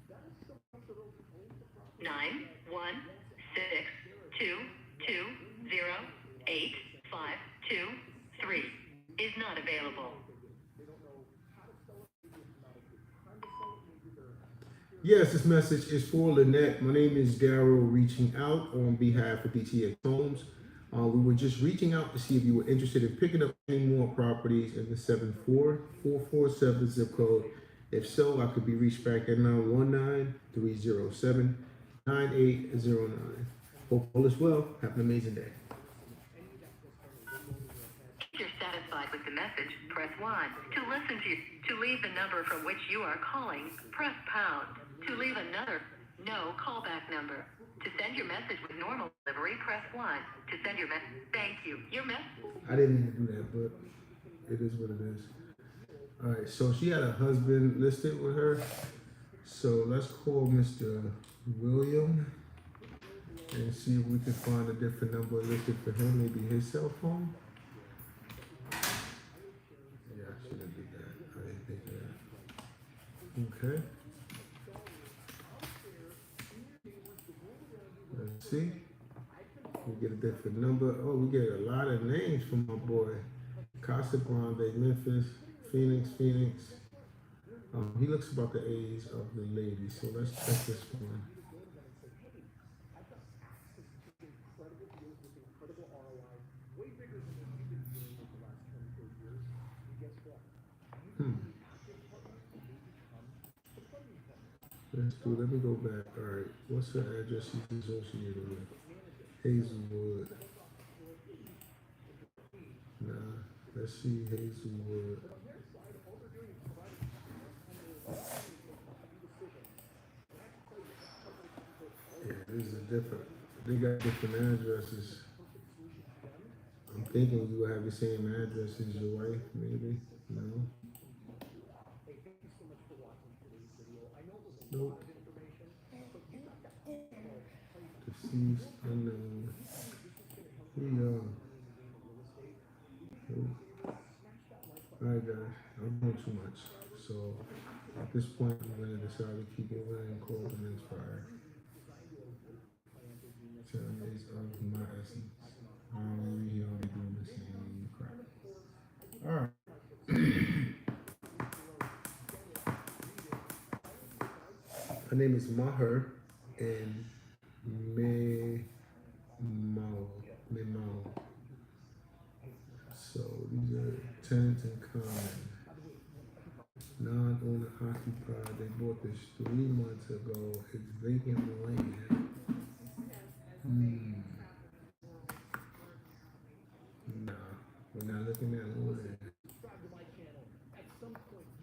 That is so much of those who own the property. 916220852 is not available. Yes, this message is for Lynette. My name is Daryl reaching out on behalf of DTX Homes. We were just reaching out to see if you were interested in picking up any more properties in the 74447 zip code. If so, I could be reached back at 919-307-9809. Hope all is well. Have an amazing day. If you're satisfied with the message, press 1. To leave the number from which you are calling, press pound. To leave another no callback number. To send your message with normal delivery, press 1. To send your message, thank you. Your message. I didn't mean to do that, but it is what it is. All right, so she had a husband listed with her. So let's call Mr. William. and see if we can find a different number listed for him, maybe his cell phone. Yeah, I should have did that. I didn't think of that. Okay. Let's see. We get a different number. Oh, we get a lot of names from my boy. Casa Grande, Memphis, Phoenix. He looks about the age of the lady, so let's check this one. Hmm. Let me go back. All right, what's the address he's associated with? Hazelwood. Nah, let's see Hazelwood. Yeah, this is a different. They got different addresses. I'm thinking you will have the same address as your wife, maybe. No. Nope. Deceased, unknown. Here we go. Alright guys, I'm doing too much. So at this point I'm gonna decide to keep it running cold and inspired. Time is of my essence. We already doing the same crap. Alright. Her name is Maher and Memo. So these are tenants in common. Non-owner occupied. They bought this 3 months ago. It's vacant land. Nah, we're not looking at land.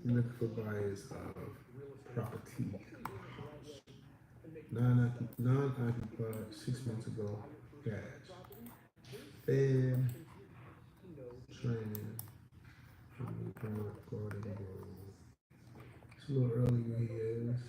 We're looking for buyers of property. Non-occupied 6 months ago. Cash. Fan. Training. Garden Grove. It's a little early where he is.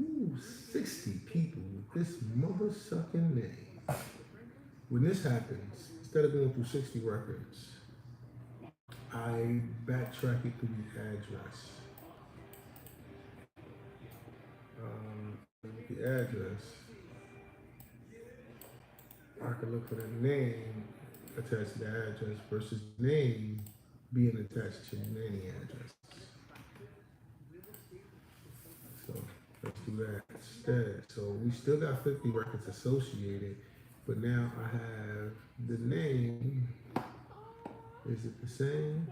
Ooh, 60 people with this mother sucking name. When this happens, instead of going through 60 records, I backtrack it to the address. The address, I can look for the name attached to the address versus name being attached to many addresses. So let's do that instead. So we still got 50 records associated, but now I have the name. Is it the same?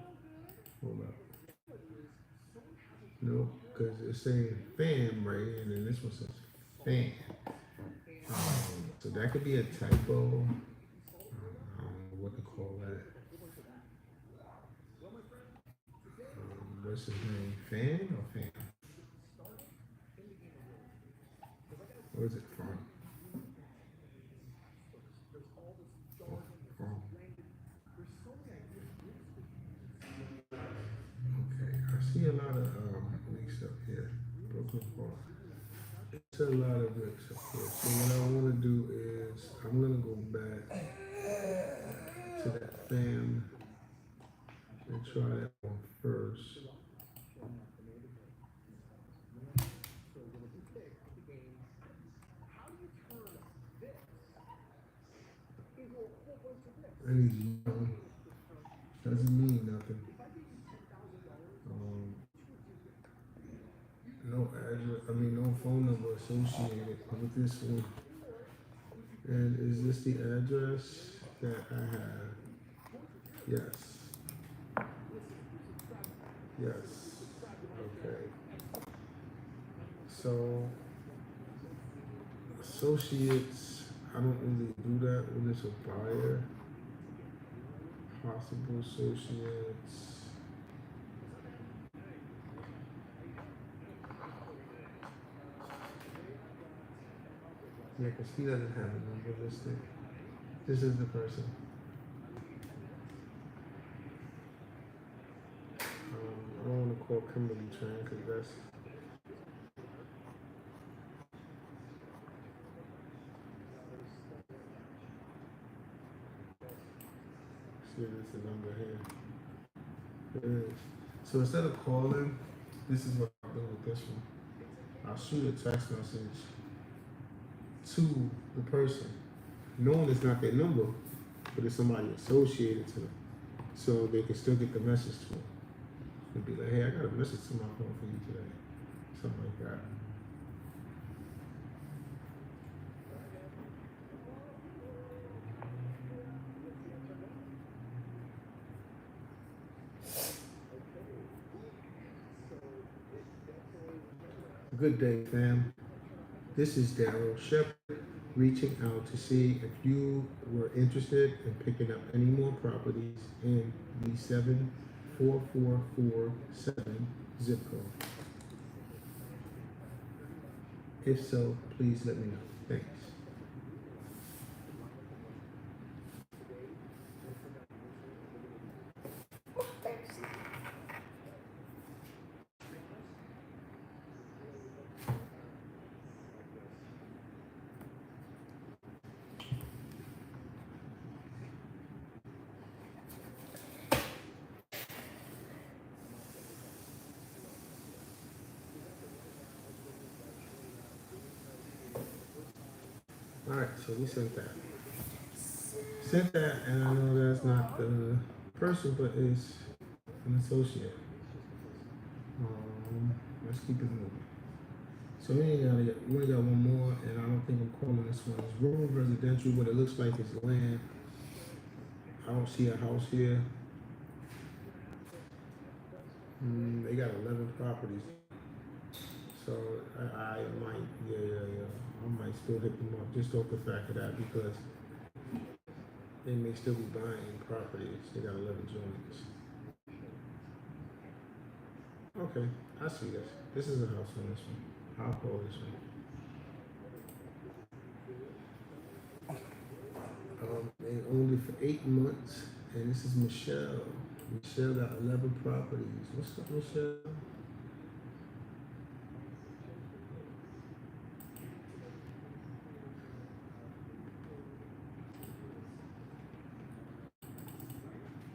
Hold up. No, because it's saying fam right here, and then this one says fan. So that could be a typo. I don't know what to call that. What's his name? Fan or fam? Where's it from? Oh, from. Okay, I see a lot of links up here. Brooklyn Park. It's a lot of links up here. So what I want to do is I'm gonna go back to that fam and try that one first. And he's young. Doesn't mean nothing. No address, no phone number associated with this one. And is this the address that I have? Yes. Yes. Okay. So, associates, I don't really do that when it's a buyer. Possible associates. Yeah, because he doesn't have a number listed. This is the person. I don't want to call Kimberly Tran because that's. See if there's a number here. There is. So instead of calling, this is what I'll do with this one. I'll shoot a text message to the person, knowing it's not their number, but it's somebody associated to them, so they can still get the message to them. And be like, hey, I got a message to my phone for you today. Something like that. Good day, fam. This is Daryl Shepard reaching out to see if you were interested in picking up any more properties in the 74447 zip code. If so, please let me know. Thanks. All right, so we sent that. Sent that, and I know that's not the person, but it's an associate. Let's keep it moving. So we only got one more, and I don't think I'm calling this one. It's rural residential, but it looks like it's land. I don't see a house here. They got 11 properties. So I might, I might still hit them up just off the fact of that because they may still be buying properties. They got 11 joints. Okay, I see this. This is a house on this one. I'll call this one. They owned it for 8 months, and this is Michelle. Michelle got 11 properties. What's up, Michelle?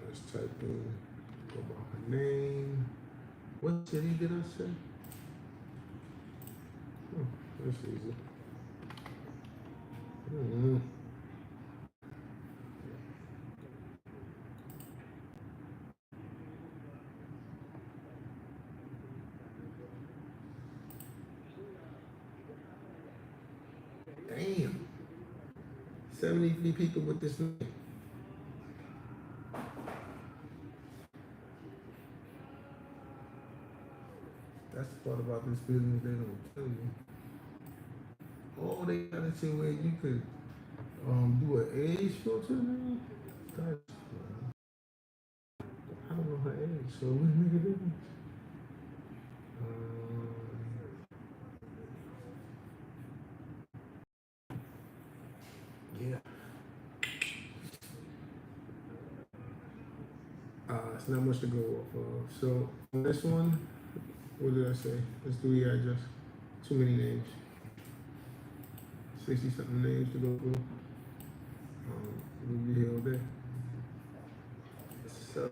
Let's type in, go by her name. What city did I say? Oh, that's easy. Mm-hmm. Damn. 73 people with this name. That's the part about this business they don't tell you. Oh, they got it to where you could do an age filter now? That's, I don't know her age, so it wouldn't make a difference. Yeah. It's not much to go off of. So on this one, what did I say? Let's do the address. Too many names. 60 something names to go through. We'll be here all day. So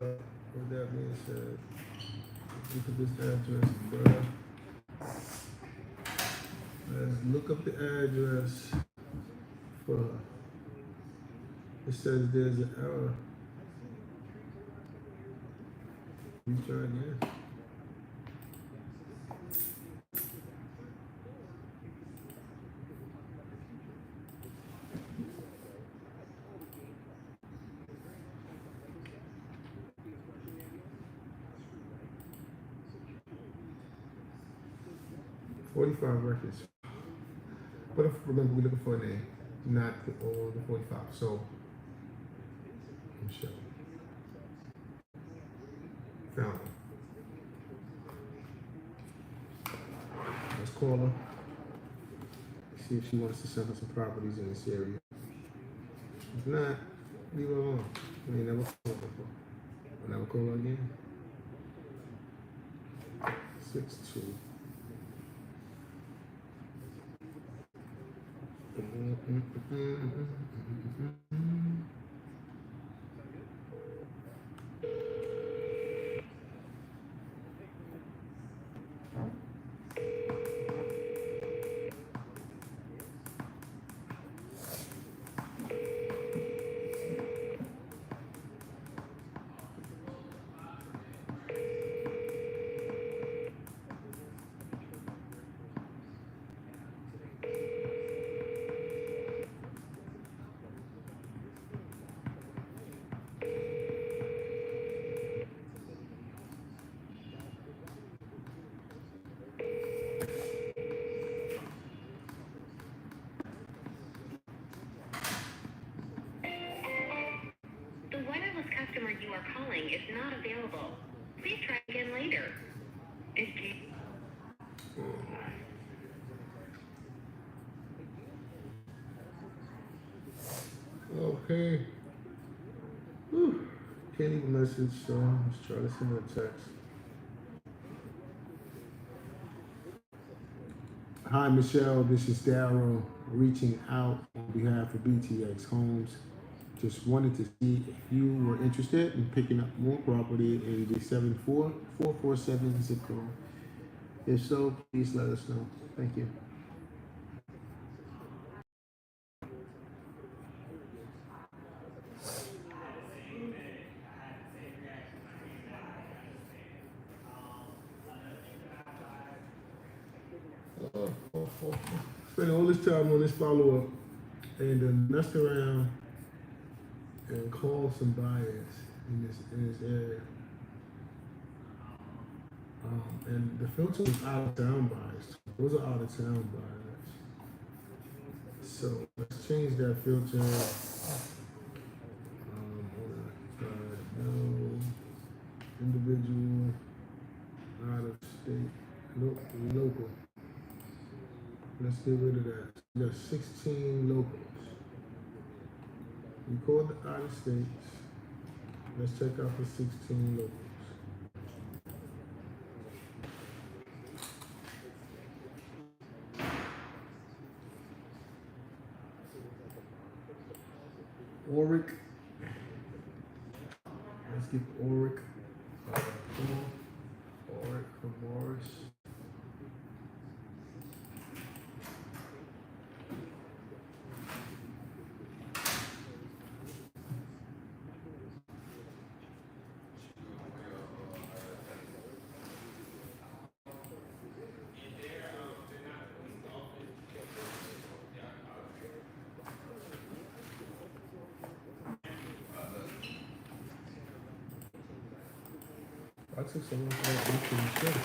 with that being said, look at this address, bruh. Let's look up the address for her. It says there's an error. You try again. $45 records. But if, remember, we're looking for a name, not the 45. So, Michelle. Found her. Let's call her. see if she wants to send us some properties in this area. If not, leave her alone. We ain't never call her before. I'll never call her again. 6-2. The wireless customer you are calling is not available. Please try again later. Okay. Whew. Can't leave a message, so let's try to send her a text. Hi, Michelle. This is Daryl reaching out on behalf of BTX Homes. Just wanted to see if you were interested in picking up more property in the 74447 zip code. If so, please let us know. Thank you. Spending all this time on this follow-up and then messed around and called some buyers in this area. And the filter was out of town buyers. Those are out of town buyers. So let's change that filter. No individual, out of state, local. Let's get rid of that. We got 16 locals. We called the out of states. Let's check out the 16 locals. Oric. Let's get Oric. Oric from Morris. I took some of that shit.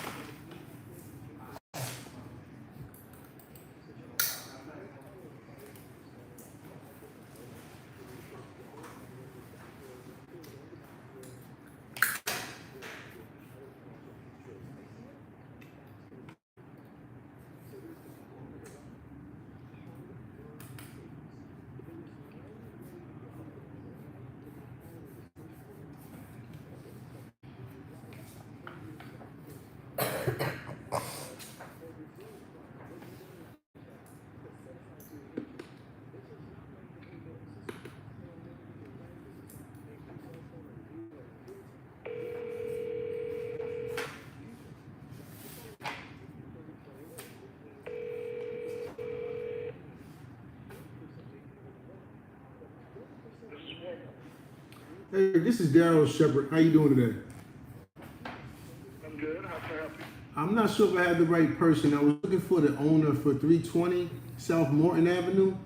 Hey, this is Daryl Shepard. How you doing today? I'm good. How can I help you? I'm not sure if I had the right person. I was looking for the owner for 320 South Morton Avenue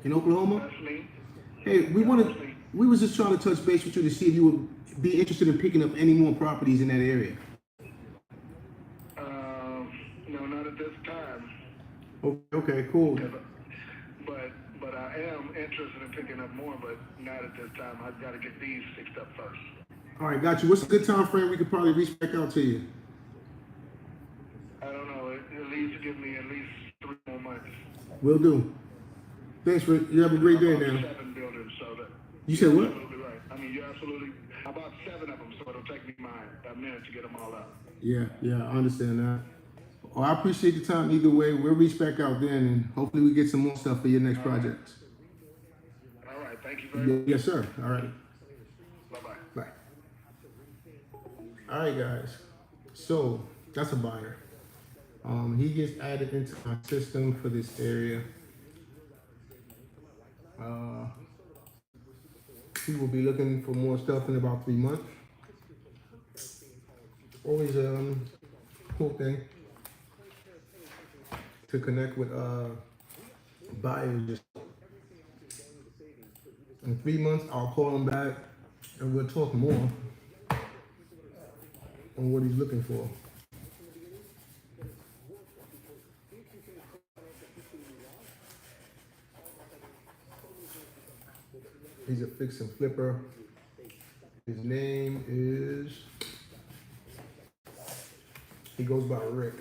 in Oklahoma. That's me. Hey, we was just trying to touch base with you to see if you would be interested in picking up any more properties in that area. No, not at this time. Okay, cool. But I am interested in picking up more, but not at this time. I've got to get these fixed up first. All right, got you. What's a good time frame we could probably reach back out to you? I don't know. At least give me at least 3 more months. Will do. Thanks, Rick. You have a great day now. 7 buildings, so that You said what? absolutely right. I mean, you're absolutely about 7 of them, so it'll take me a minute to get them all out. Yeah, I understand that. Well, I appreciate the time either way. We'll reach back out then and hopefully we get some more stuff for your next project. All right, thank you very much. Yes, sir. All right. Bye-bye. Bye. All right, guys. So that's a buyer. He gets added into my system for this area. He will be looking for more stuff in about 3 months. Always cool thing to connect with buyers. In 3 months, I'll call him back and we'll talk more on what he's looking for. He's a fix and flipper. His name is, he goes by Rick.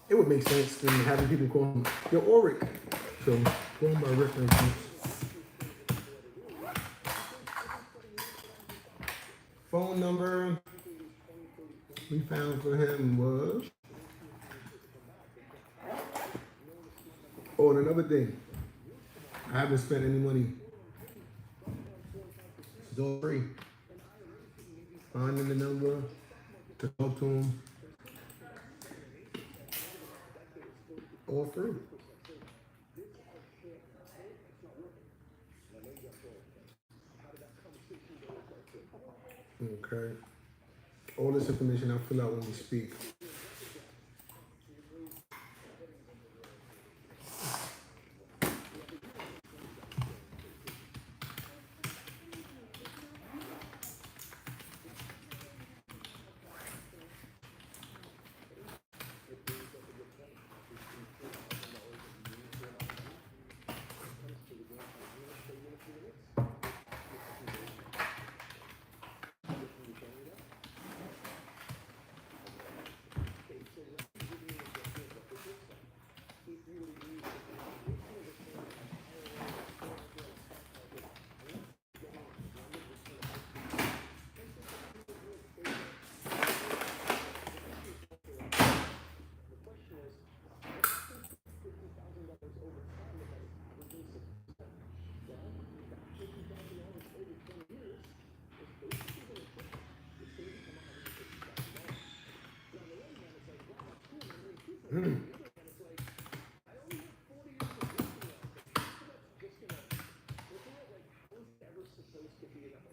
It would make sense in having people call him, yo, Ulrich. So, call him by Rick, makes sense. Phone number we found for him was, oh, and another thing, I haven't spent any money. It's all free. Finding the number to talk to him, all free. Okay. All this information I'll fill out when we speak.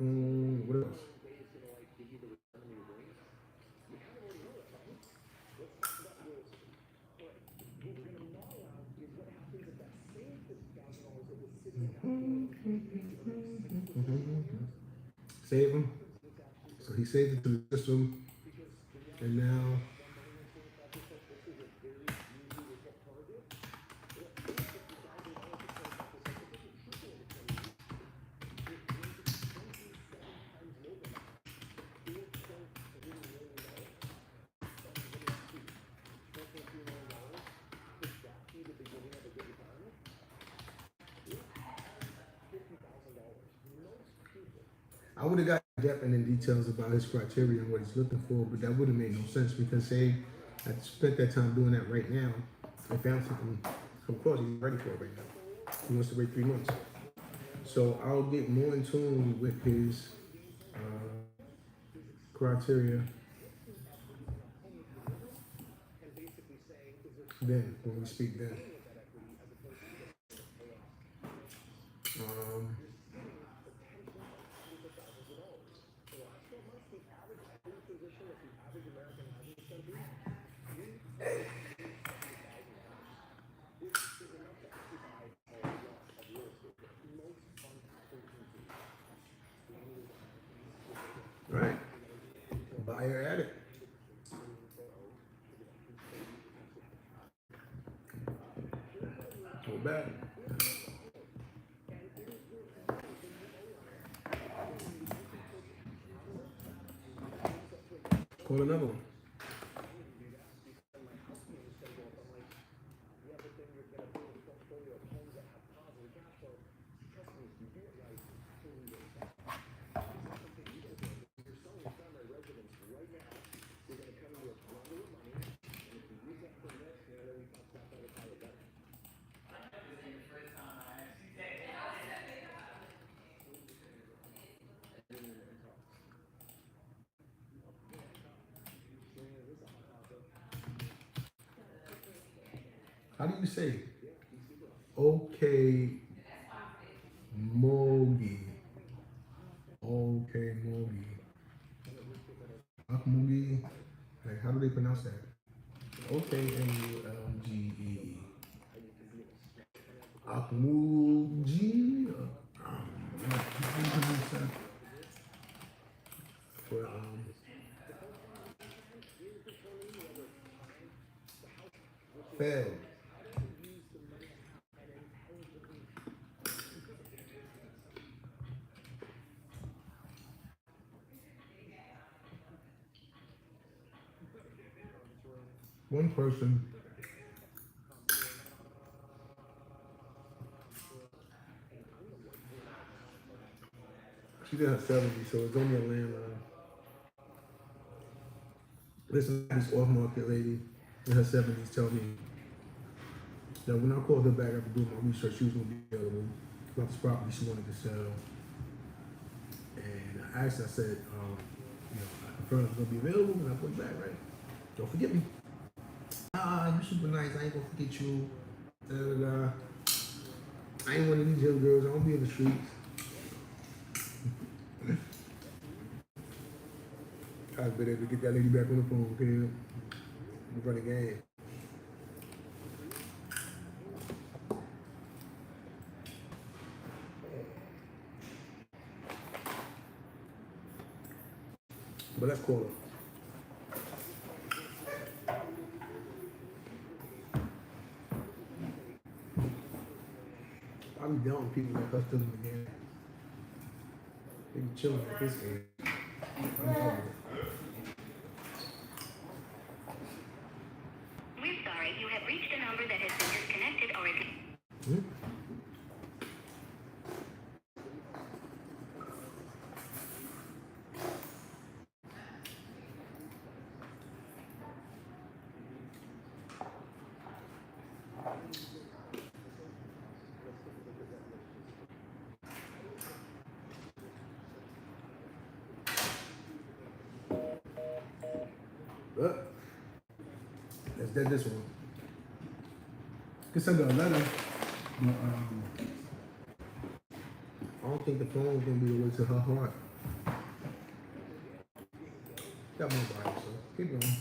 What else? Save him. So he saved it to the system, and now I would have got depth and in details about his criteria and what he's looking for, but that would have made no sense because say I spent that time doing that right now. I found something, of course he's ready for it right now. He wants to wait 3 months. So I'll get more in tune with his criteria then, when we speak then. Right. Buyer at it. Go back. call another one. How do you say okay, Mogi? Okay, Mogi. Akmugi. Like, how do they pronounce that? Okmulge. Akmugi. How do you pronounce that? For, failed. One person. She's in her 70s, so it's only a landline. Listen, this off-market lady in her 70s tell me that when I called her back after doing my research, she was going to be available about this property she wanted to sell. And I asked her, I said, I confirmed it was going to be available when I put it back, right? Don't forget me. You're super nice. I ain't going to forget you. Da, da, da. I ain't one of these young girls. I don't be in the streets. I've been able to get that lady back on the phone, okay? We're running game. But let's call her. I be down with people like us still in the game. They be chilling at this game. I'm over it. We're sorry, you have reached a number that has been disconnected or is... But let's get this one. Could send her a letter, but I don't think the phone is gonna be the way to her heart. Got my body, so keep going.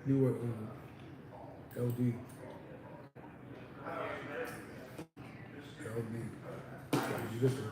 You were LD. LD. You this one.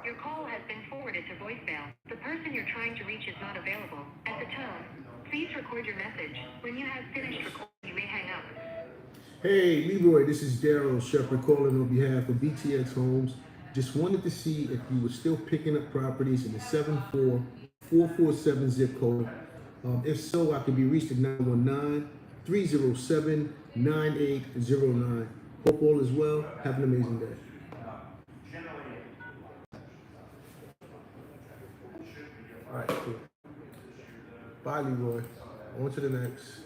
Your call has been forwarded to voicemail. The person you're trying to reach is not available. At the tone, please record your message. When you have finished recording, you may hang up. Hey, Leroy, this is Daryl Shepard calling on behalf of BTX Homes. Just wanted to see if you were still picking up properties in the 74447 zip code. If so, I can be reached at 919-307-9809. Hope all is well. Have an amazing day. All right, cool. Bye, Leroy. On to the next.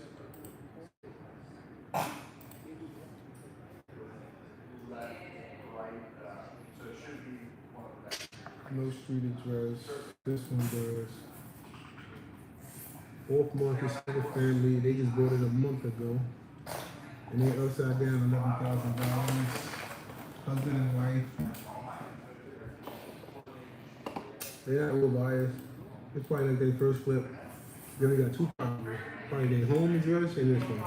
No street address. This one does. Off market single family. They just bought it a month ago. And they upside down $11,000. Husband and wife. They're not real buyers. It's probably like their first flip. They only got two properties. Probably their home address and this one.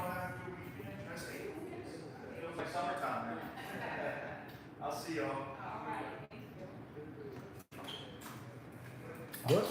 What?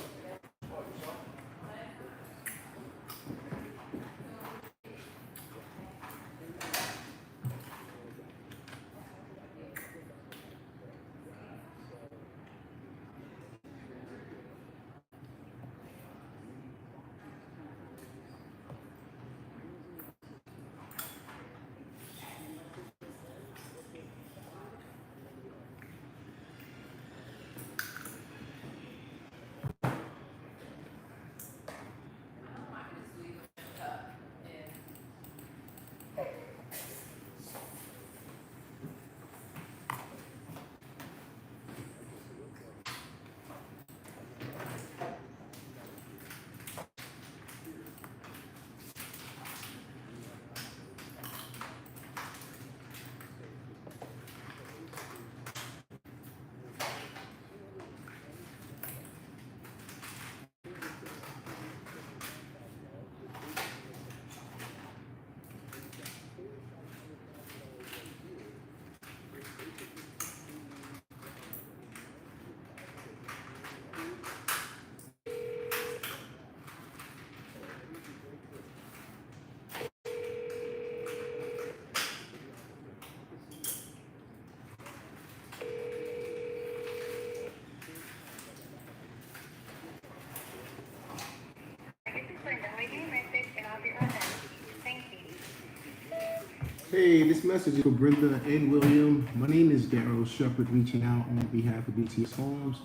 Hey, this message is for Brenda and William. My name is Daryl Shepard, reaching out on behalf of BTS Homes.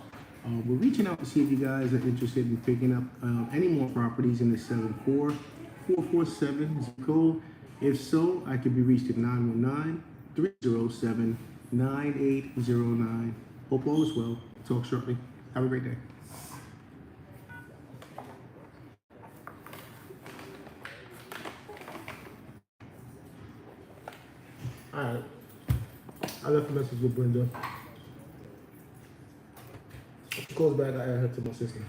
We're reaching out to see if you guys are interested in picking up any more properties in the 74447 zip code. If so, I can be reached at 919-307-9809. Hope all is well. Talk shortly. Have a great day. Alright. I left a message with Brenda. If she calls back, I add her to my system.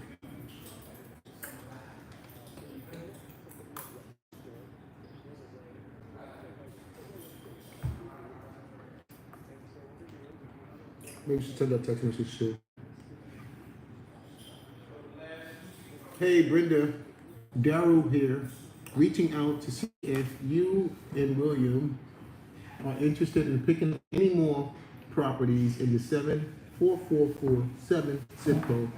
Maybe she send that text message too. Hey Brenda, Daryl here, reaching out to see if you and William are interested in picking up any more properties in the 74447 zip code.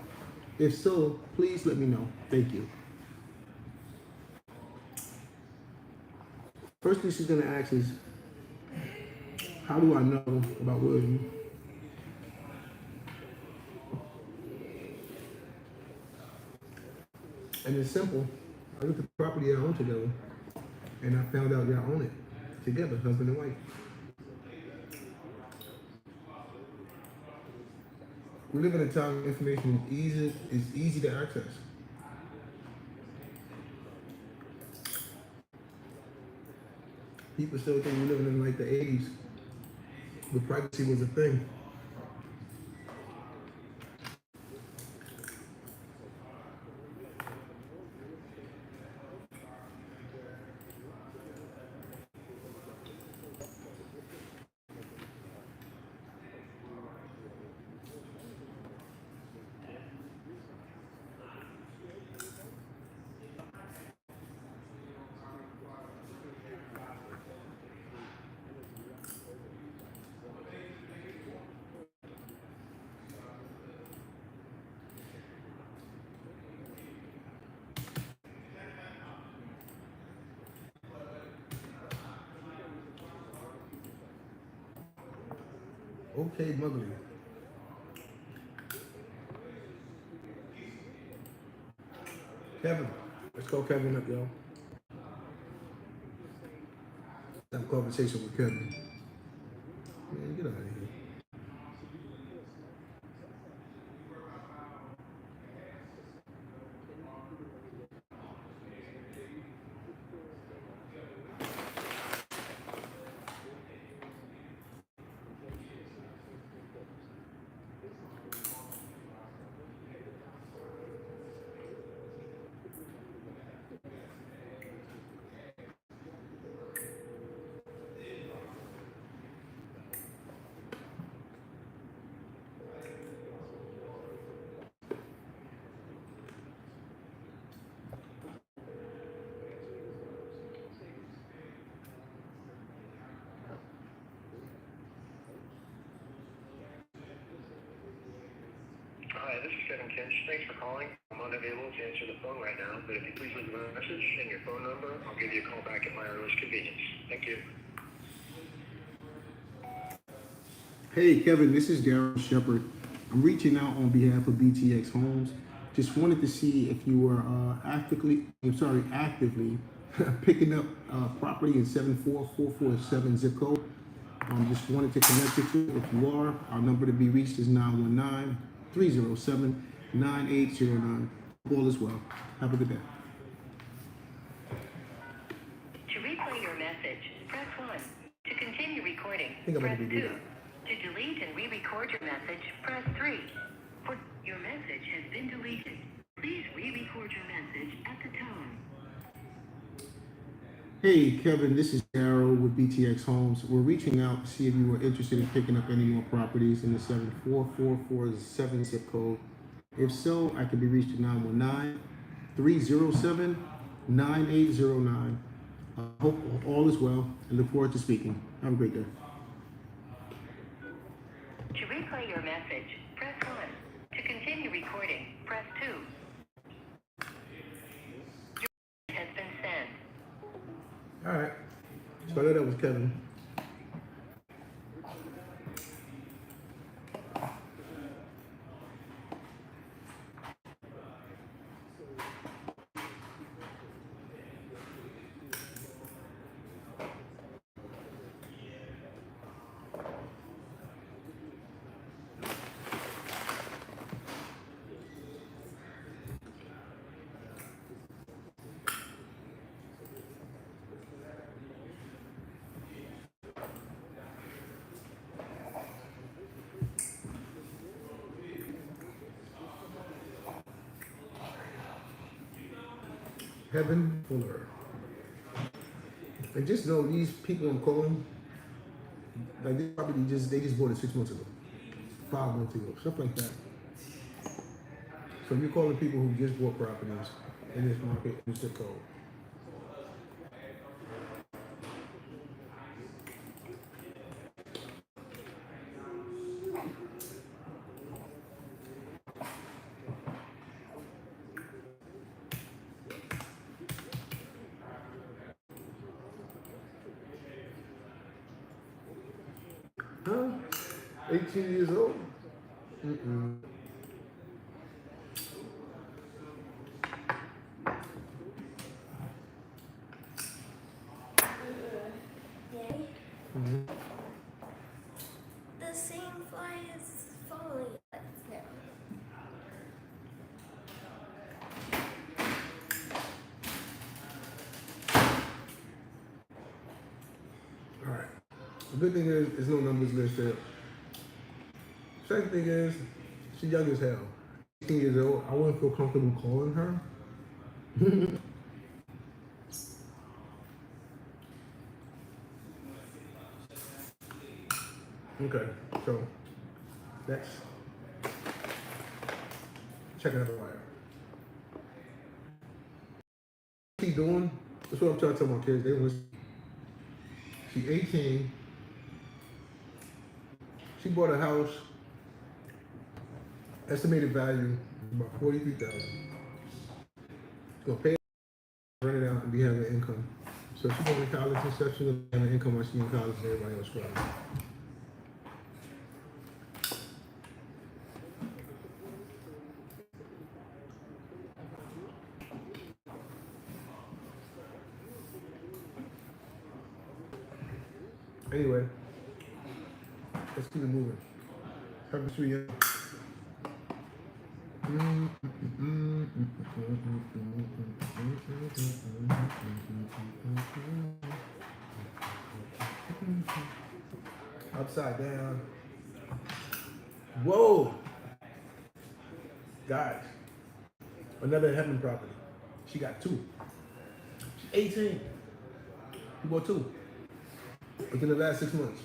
If so, please let me know. Thank you. First thing she's gonna ask is, how do I know about William? And it's simple. I looked at the property y'all own together, and I found out y'all own it together, husband and wife. We live in a time where information is easy to access. People still think we're living in like the 80s, where privacy was a thing. Okay, Mugly. Kevin. Let's call Kevin up, y'all. Have a conversation with Kevin. Man, get out of here. Hi, this is Kevin Kinch. Thanks for calling. I'm unavailable to answer the phone right now, but if you please leave a message and your phone number, I'll give you a call back at my earliest convenience. Thank you. Hey, Kevin, this is Darryl Shepard. I'm reaching out on behalf of BTX Homes. Just wanted to see if you were actively picking up property in 74447 zip code. Just wanted to connect with you. If you are, our number to be reached is 919-307-9809. All is well. Have a good day. To replay your message, press 1. To continue recording, think I'm press gonna 2. do that. To delete and re-record your message, press 3. For your message has been deleted. Please re-record your message at the tone. Hey, Kevin, this is Darryl with BTX Homes. We're reaching out to see if you were interested in picking up any more properties in the 74447 zip code. If so, I can be reached at 919-307-9809. Hope all is well and look forward to speaking. Have a great day. To replay your message, press 1. To continue recording, press 2. Your message has been sent. All right. So that was Kevin. Kevin Fuller. And just know these people I'm calling, like this property they just bought it 6 months ago, 5 months ago, stuff like that. So you're calling people who just bought properties in this market in zip code. Huh? 18 years old? Mm-mm. Yay. Mhm. The same fly is following us now. All right. The good thing is, there's no numbers listed. Second thing is, she's young as hell. 18 years old. I wouldn't feel comfortable calling her. Okay, so next, checking out the wire. What she doing? That's what I'm trying to tell my kids. They don't listen. She's 18. She bought a house. Estimated value about 43,000. Gonna pay, rent it out, and be having income. So she's going to college and stuff. She's gonna have an income while she's in college and everybody else struggling. Anyway, let's keep it moving. Purpose 3. Upside down. Whoa! Guys, another heaven property. She got 2. She's 18. She bought 2 within the last 6 months.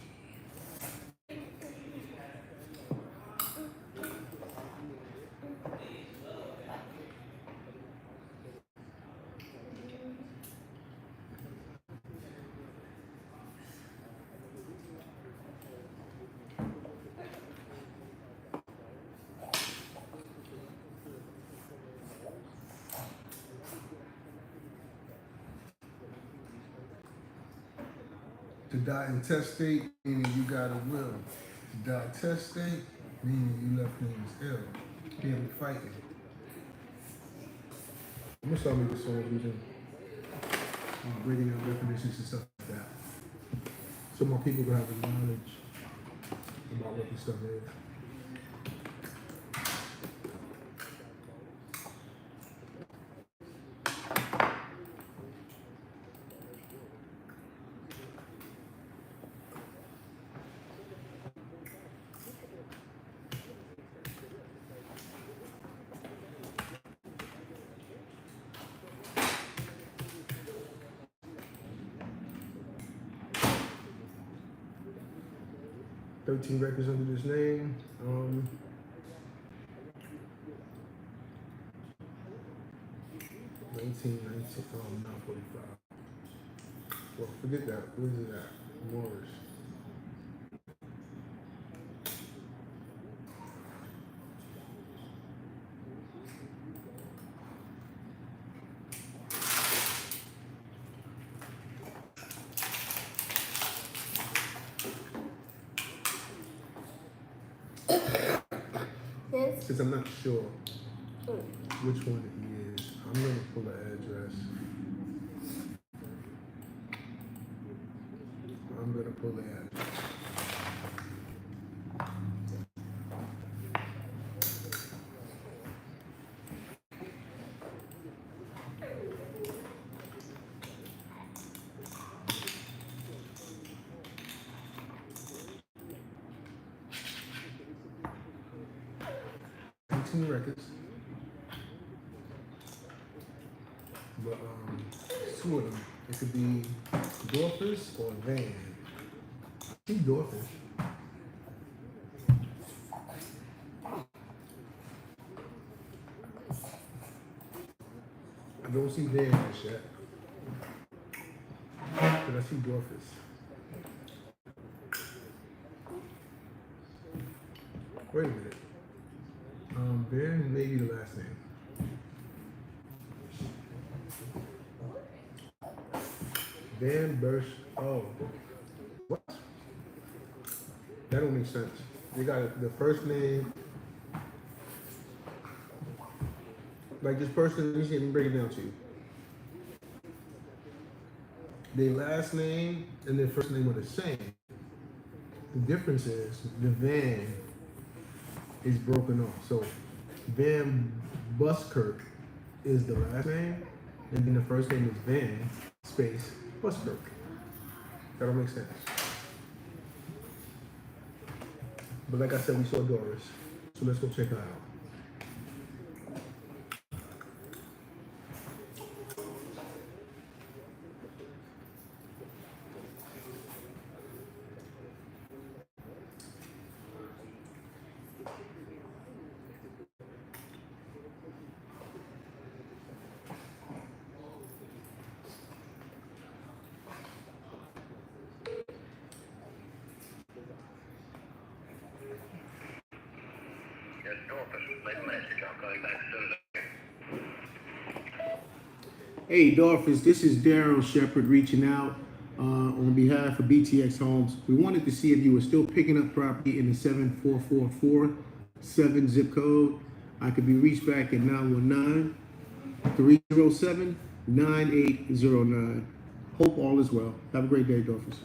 To die intestate, meaning you got a will. To die testate, meaning you left things ill. Being fighting. I'm gonna start making songs using breaking down definitions and stuff like that. So more people will have the knowledge about what this stuff is. $13 records under this name. 19, not 45. Well, forget that. Where's it at? Morris. This. Since I'm not sure which one it is, I'm gonna pull the address. I'm gonna pull the address. Records, but 2 of them. It could be Dorfus or Van. I see Dorfus. I don't see Van just yet, but I see Dorfus. Wait a minute. Van may be the last name. Van Bursch. Oh, what? That don't make sense. They got the first name. Like this person, let me break it down to you. Their last name and their first name are the same. The difference is the Van is broken off. So Van Buskirk is the last name, and then the first name is Van space Buskirk. That don't make sense. But like I said, we saw Doris, so let's go check her out. Hey, Dolphins, this is Daryl Shepard reaching out on behalf of BTX Homes. We wanted to see if you were still picking up property in the 74447 zip code. I could be reached back at 919-307-9809. Hope all is well. Have a great day, Dolphins.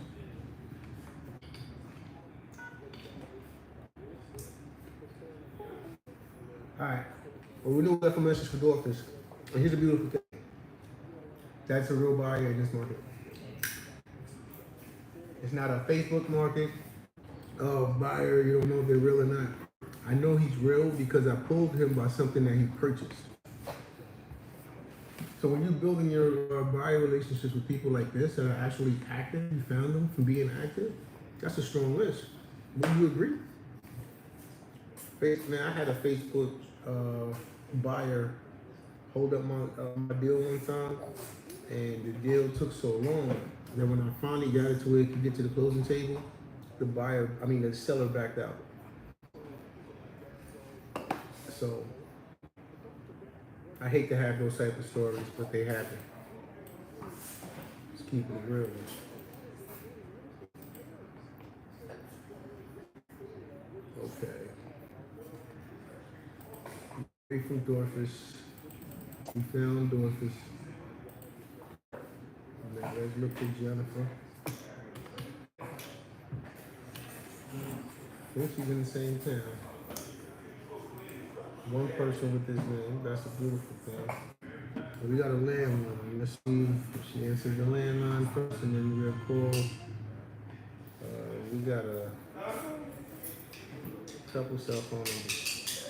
All right. Well, we know we left a message for Dorcas. And here's a beautiful thing. That's a real buyer in this market. It's not a Facebook market. Oh, buyer, you don't know if they're real or not. I know he's real because I pulled him by something that he purchased. So when you're building your buyer relationships with people like this that are actually active, you found them from being active, that's a strong list. Would you agree? Man, I had a Facebook buyer hold up my deal one time, and the deal took so long that when I finally got it to where it could get to the closing table, the seller backed out. So I hate to have those type of stories, but they happen. Just keep it real. Okay. Grateful Dorcas. We found Dorcas. Now let's look for Jennifer. I think she's in the same town. One person with this name. That's a beautiful thing. But we got a landline. Let's see if she answers the landline first, and then we'll call. We got a couple cell phone numbers.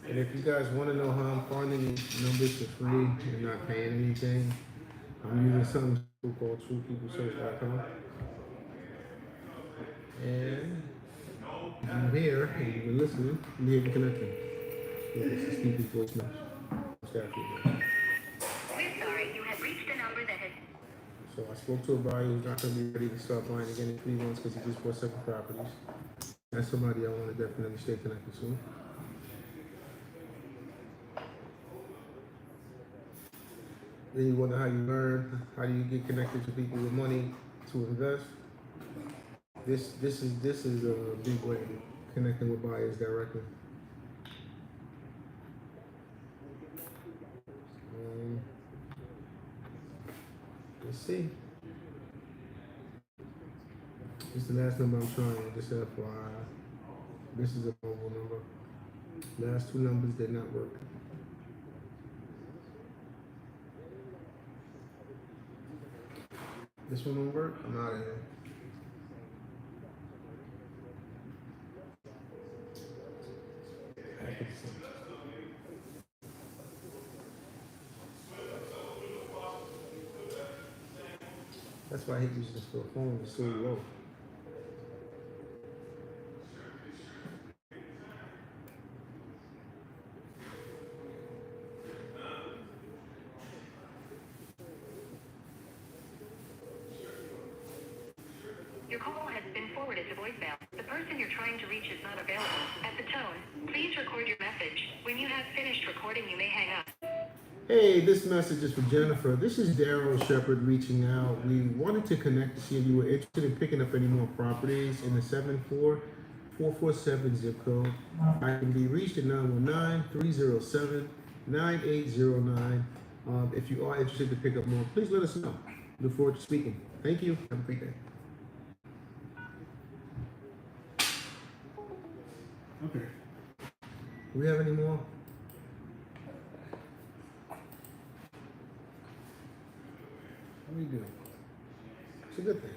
And if you guys want to know how I'm finding these numbers for free and not paying anything, I'm using something called TruePeopleSearch.com. And I'm here, and you've been listening, I'm here to connect you. Yeah, this is Stevie's voicemail. We're sorry, you have reached a number that has... So I spoke to a buyer who's not going to be ready to start buying again in 3 months because he just bought 7 properties. That's somebody I want to definitely stay connected to. Then you wonder how you learn, how do you get connected to people with money to invest. This is a big way of connecting with buyers directly. Let's see. This is the last number I'm trying. Just FYI. This is a mobile number. Last 2 numbers did not work. This one won't work. I'm out of here. That's why I hate using this for a phone. It's so low. Your call has been forwarded to voicemail. The person you're trying to reach is not available. At the tone, please record your message. When you have finished recording, you may hang up. Hey, this message is for Jennifer. This is Daryl Shepard reaching out. We wanted to connect to see if you were interested in picking up any more properties in the 74447 zip code. I can be reached at 919-307-9809. If you are interested to pick up more, please let us know. Look forward to speaking. Thank you. Have a great day. Okay. Do we have any more? How we do? It's a good thing.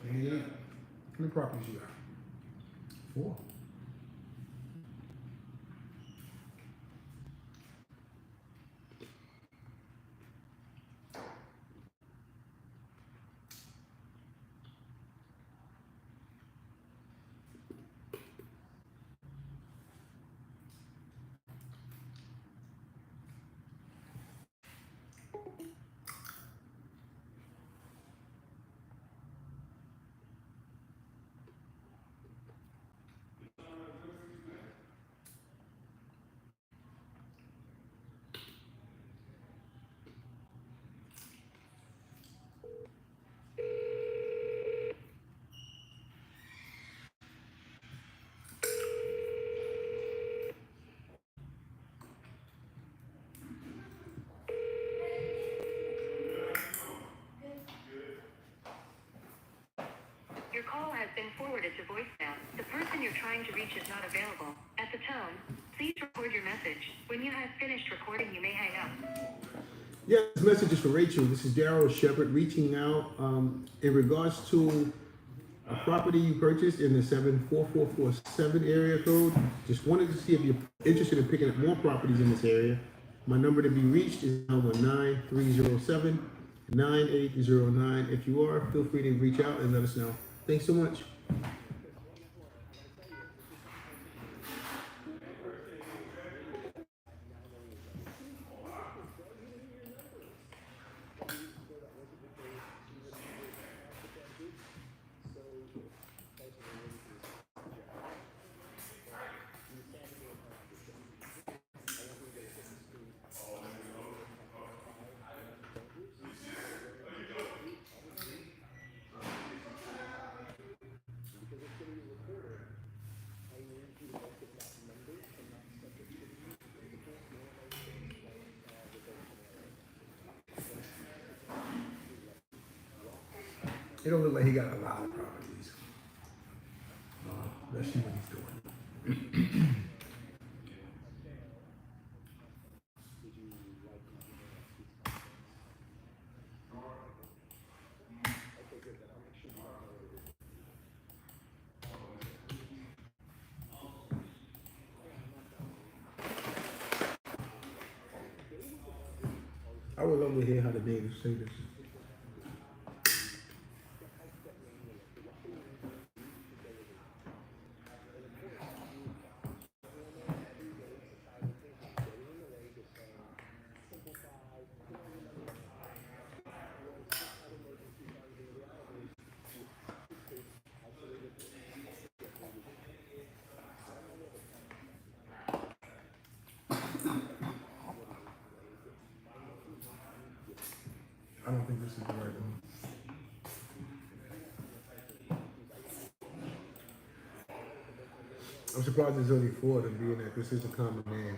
How many properties you got? 4. forwarded to voicemail. The person you're trying to reach is not available. At the tone, please record your message. When you have finished recording, you may hang up. Yeah, this message is for Rachel. This is Daryl Shepard reaching out in regards to a property you purchased in the 74447 area code. Just wanted to see if you're interested in picking up more properties in this area. My number to be reached is 919-307-9809. If you are, feel free to reach out and let us know. Thanks so much. It don't look like he got a lot of properties. Let's see what he's doing. I would love to hear how the natives say this. I don't think this is the right one. I'm surprised there's only 4 of them, being that this is a common name.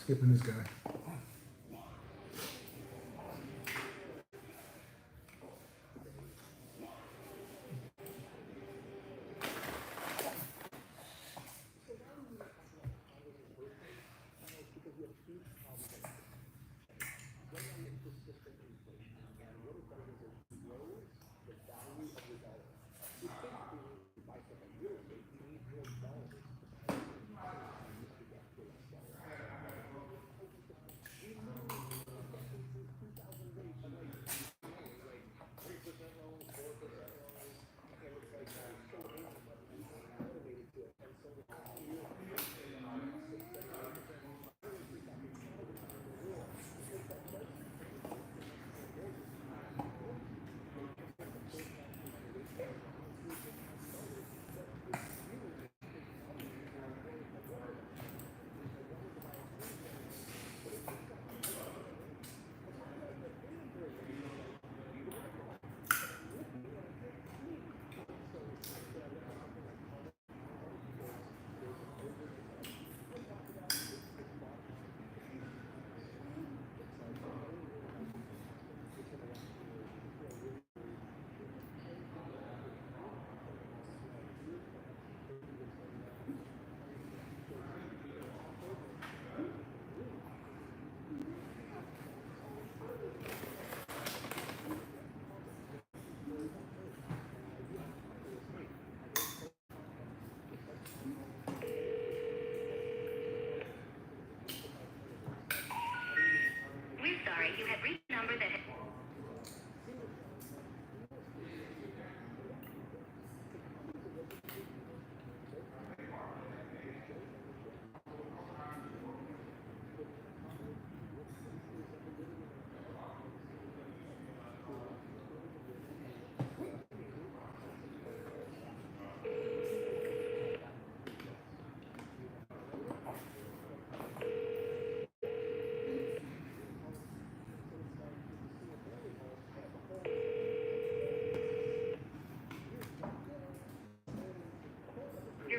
Skipping this guy.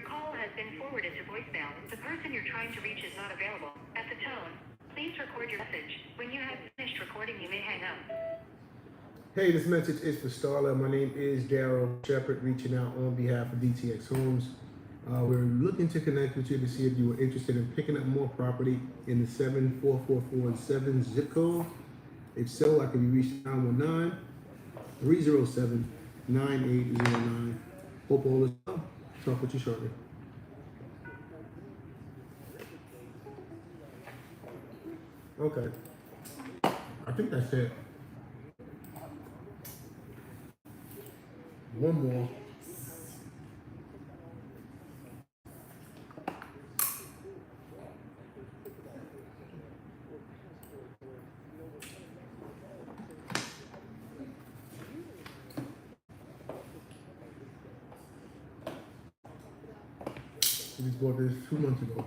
Your call has been forwarded to voicemail. The person you're trying to reach is not available. At the tone, please record your message. When you have finished recording, you may hang up. Hey, this message is for Starla. My name is Daryl Shepard, reaching out on behalf of DTX Homes. We're looking to connect with you to see if you were interested in picking up more property in the 74447 zip code. If so, I can be reached 919-307-9809. Hope all is well. Talk with you shortly. Okay. I think that's it. One more. We bought this 2 months ago.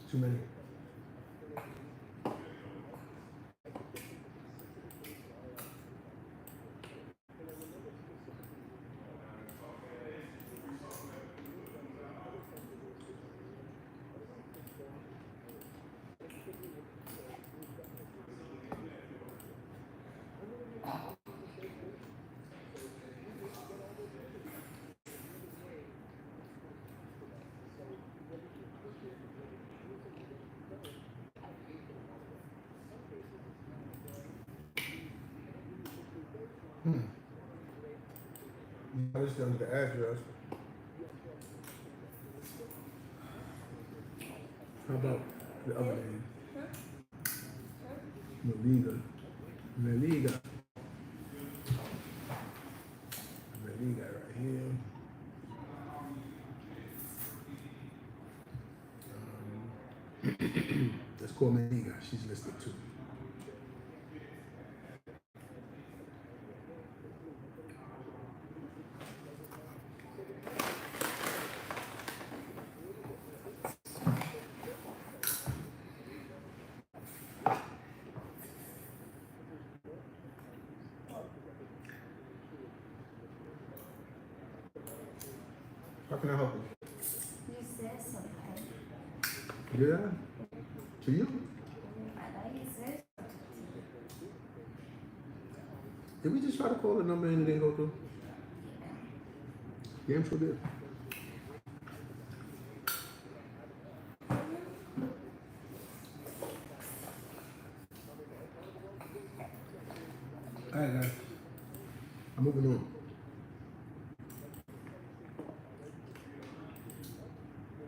Too many. I just got the address. How about the other name? Maliga. Maliga. Maliga right here. Let's call Maliga. She's listed too. How can I help you? You said something. Yeah? To you? I thought you said something. Did we just try to call the number and it didn't go through? Yeah, I'm sure did. Alright guys. I'm moving on.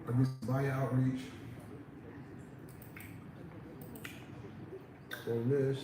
I guess buyer outreach on this.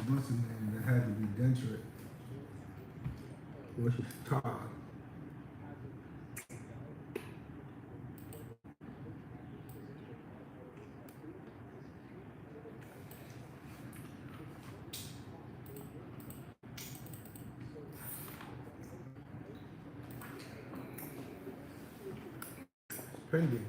what's his name that had to be denture, which was Todd. Pending.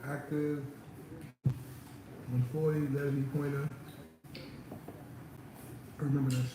Active. 140, Leslie Pointer. I remember this.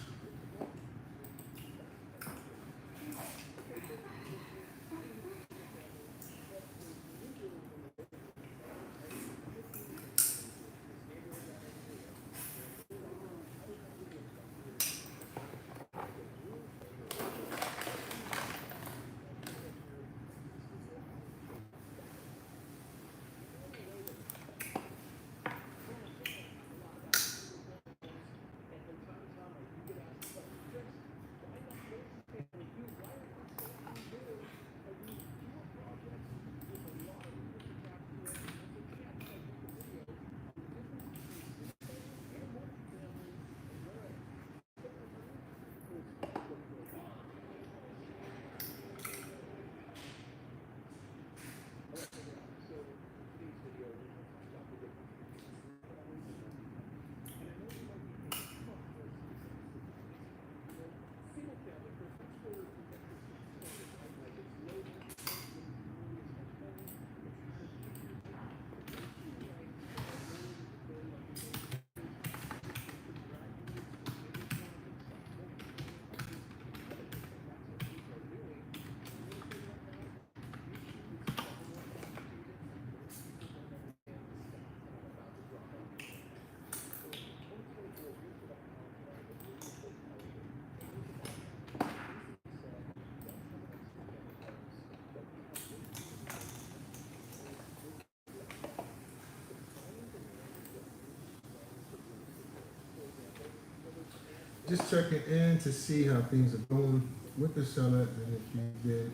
Just checking in to see how things are going with the seller and if you did,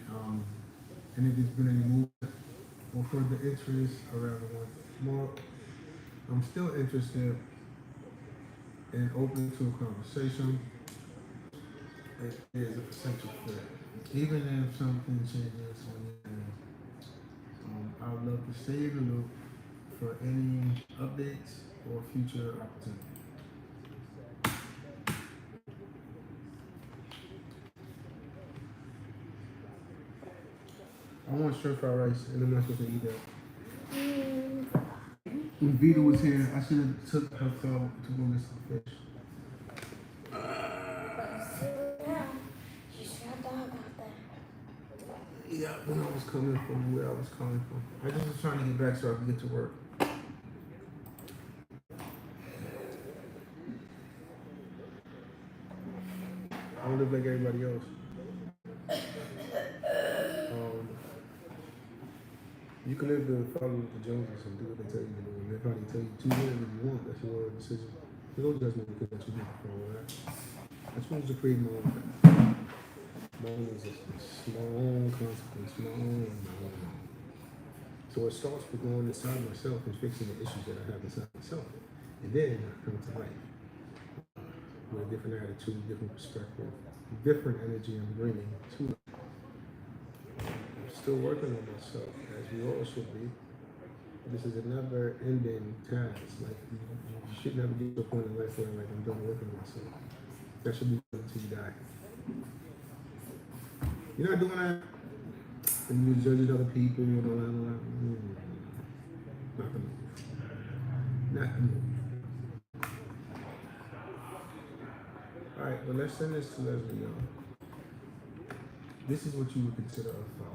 and if there's been any movement or further interest around the one. More, I'm still interested and open to a conversation. It is a potential fit. Even if something changes on your end, I would love to stay in the loop for any updates or future opportunities. I want stir fry rice, and I'm not supposed to eat that. When Vita was here, I should have took her phone to go get some fish. Yeah, when I was coming from, where I was coming from. I just was trying to get back so I could get to work. I don't live like everybody else. You can live the follow with the Joneses and do what they tell you to do. And they'll probably tell you to do whatever you want. That's your decision. There's no judgment because that's what you do for all that. I just wanted to create my own path. My own existence. My own consequence. My own. So it starts with going inside myself and fixing the issues that I have inside myself. And then I come to life with a different attitude, different perspective, different energy I'm bringing to life. I'm still working on myself, as we all should be. This is a never-ending task. Like you should never get to a point in life where like I'm done working on myself. That should be done until you die. You're not doing that, and you're judging other people and all that. Not the move. Not the move. All right, well, let's send this to Leslie, y'all. This is what you would consider a follow.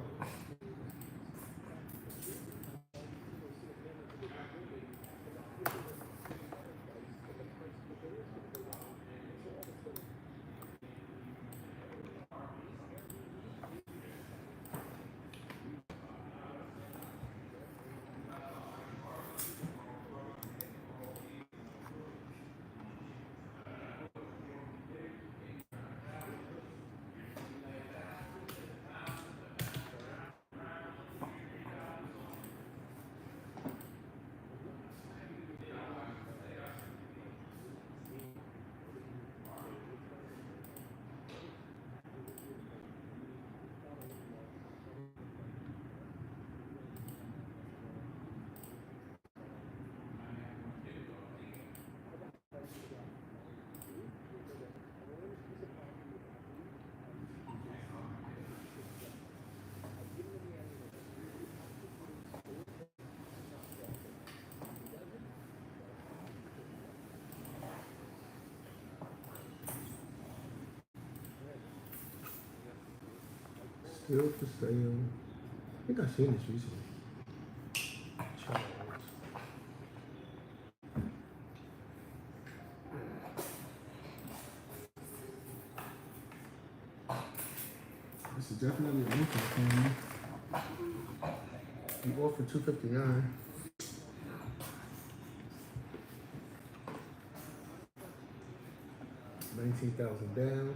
Still for sale. I think I've seen this recently. Charles. This is definitely a new one. You bought for $259. 19,000 down.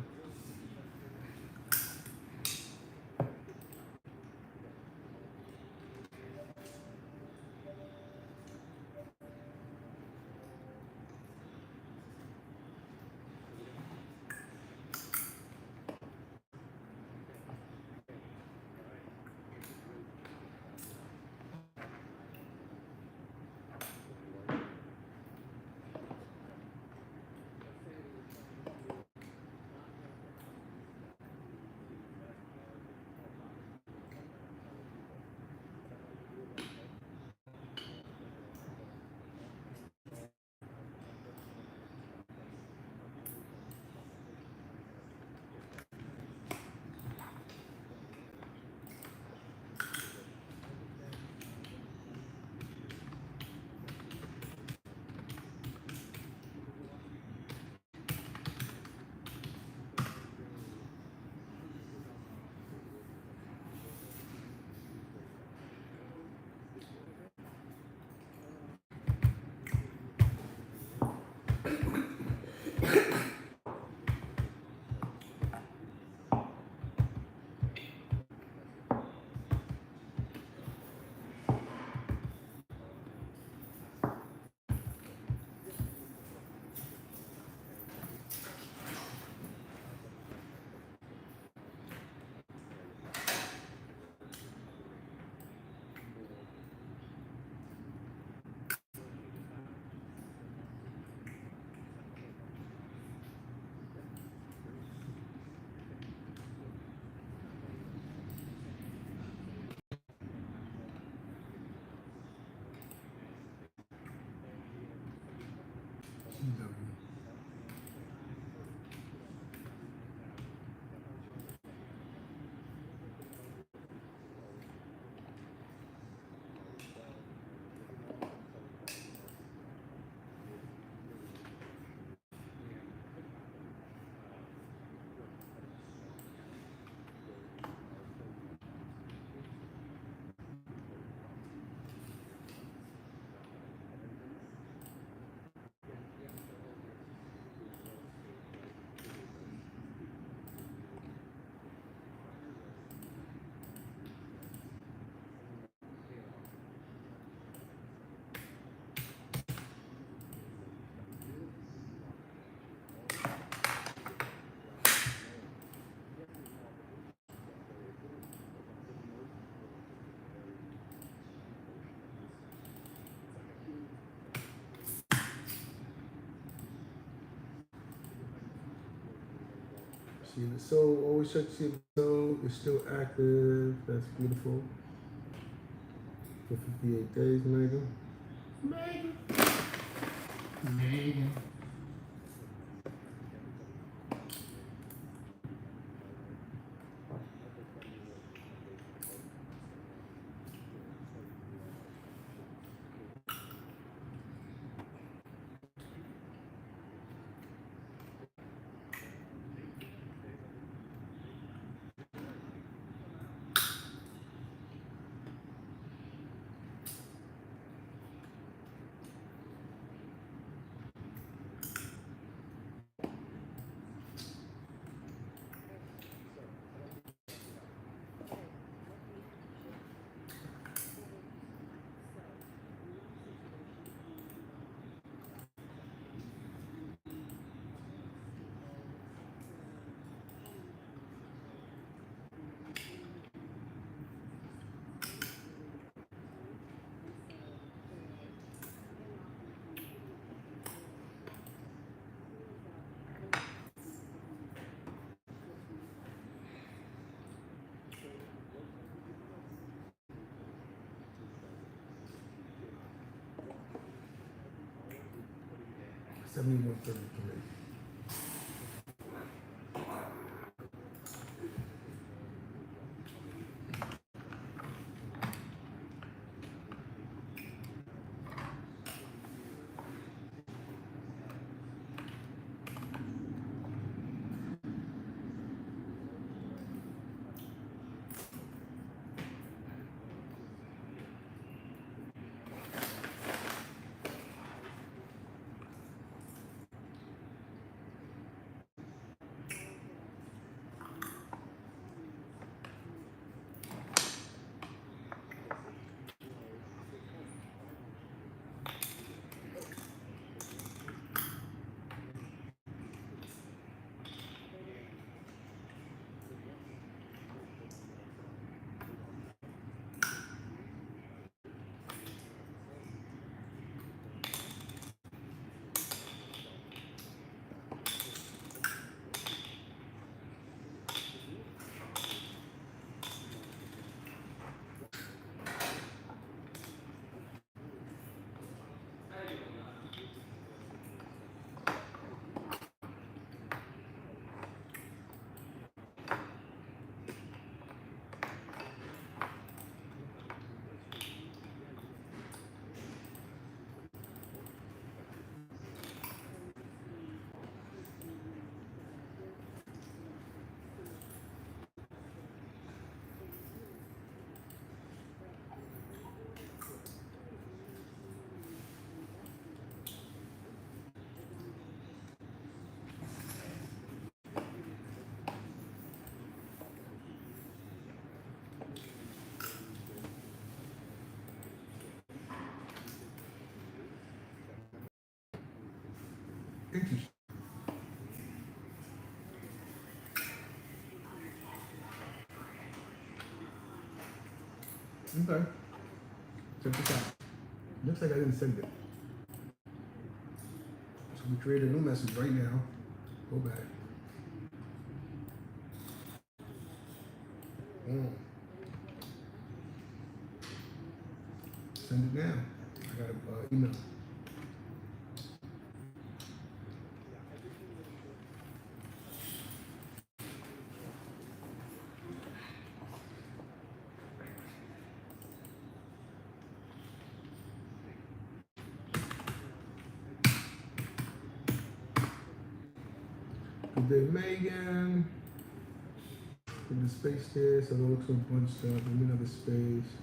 See the soul, always check to see if the soul is still active. That's beautiful. For 58 days, Megan. Megan. 7133. Interesting. Okay. Check this out. Looks like I didn't send it. So we create a new message right now. Go back. Send it now. I got an email. Good day, Megan. Put the space there, so it looks like a bunch of stuff. Give me another space.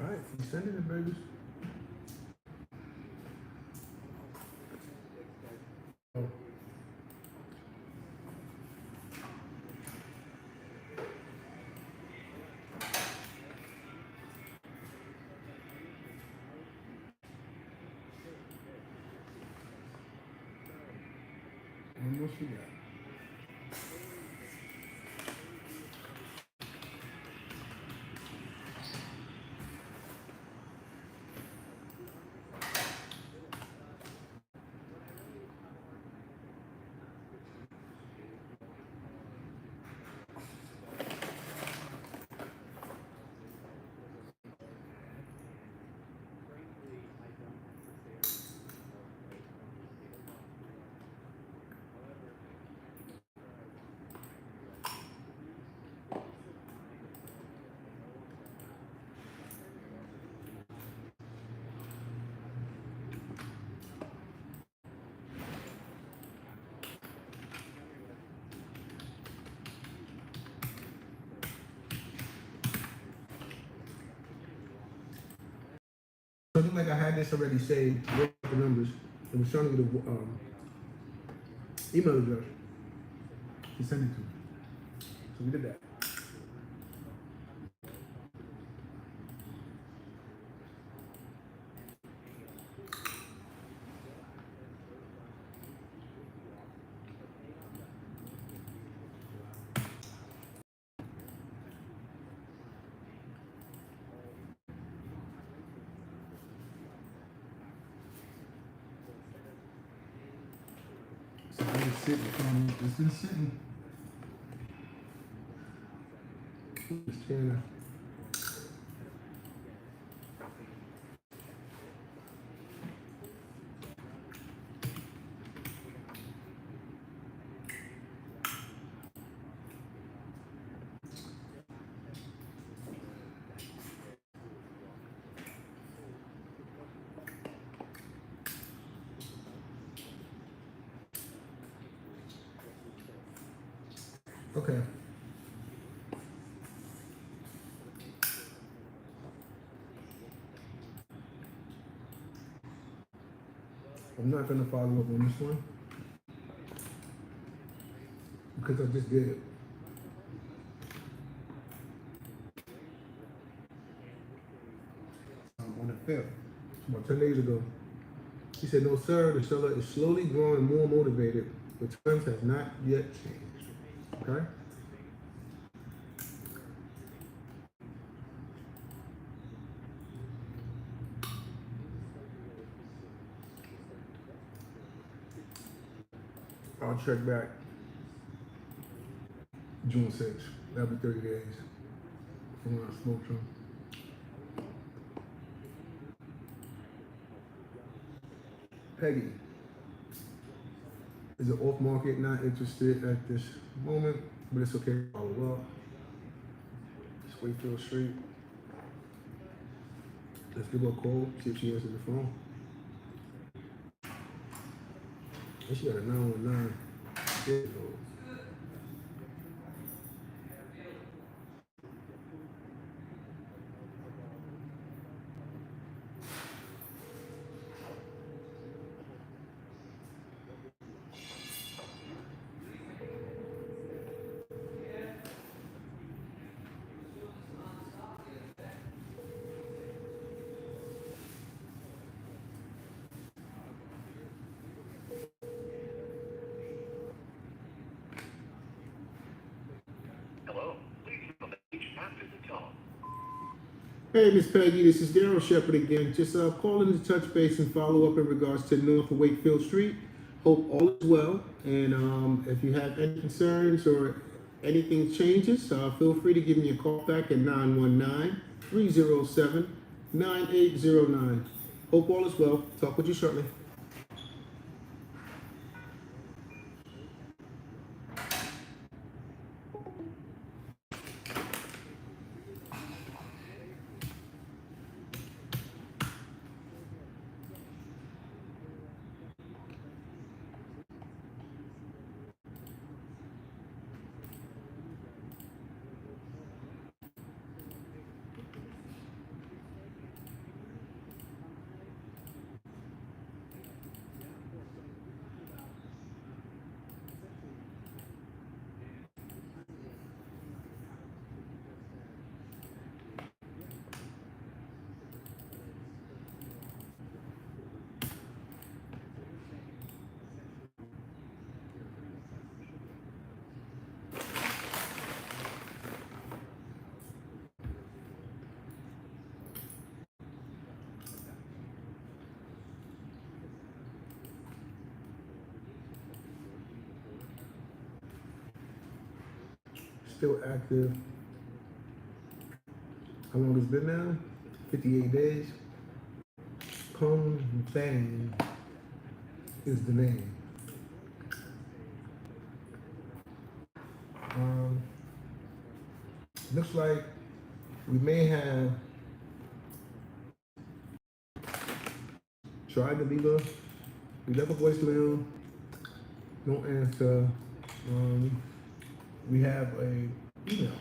All right, you sending it, babies. Oh. Almost forgot. So it looked like I had this already saved, wrote the numbers, and was trying to get a email address to send it to. So we did that. I've been sitting, it's been sitting. It's Tanner. Okay. I'm not gonna follow up on this one because I just did it. On the 5th, about 10 days ago. He said, no, sir, the seller is slowly growing more motivated, but terms has not yet changed. Okay? I'll check back June 6th. That'll be 30 days from when I spoke to him. Peggy is an off market, not interested at this moment, but it's okay. Oh, well, it's Wakefield Street. Let's give her a call, see if she answers the phone. And she got a 919. Yeah. Hello. Please leave a message after the tone. Hey, Miss Peggy, this is Daryl Shepard again. Just calling to touch base and follow up in regards to North Wakefield Street. Hope all is well. And if you have any concerns or anything changes, feel free to give me a call back at 919-307-9809. Hope all is well. Talk with you shortly. Still active. How long has it been now? 58 days. Spankn is the name. Looks like we may have tried to leave we left a voicemail, no answer. We have a email.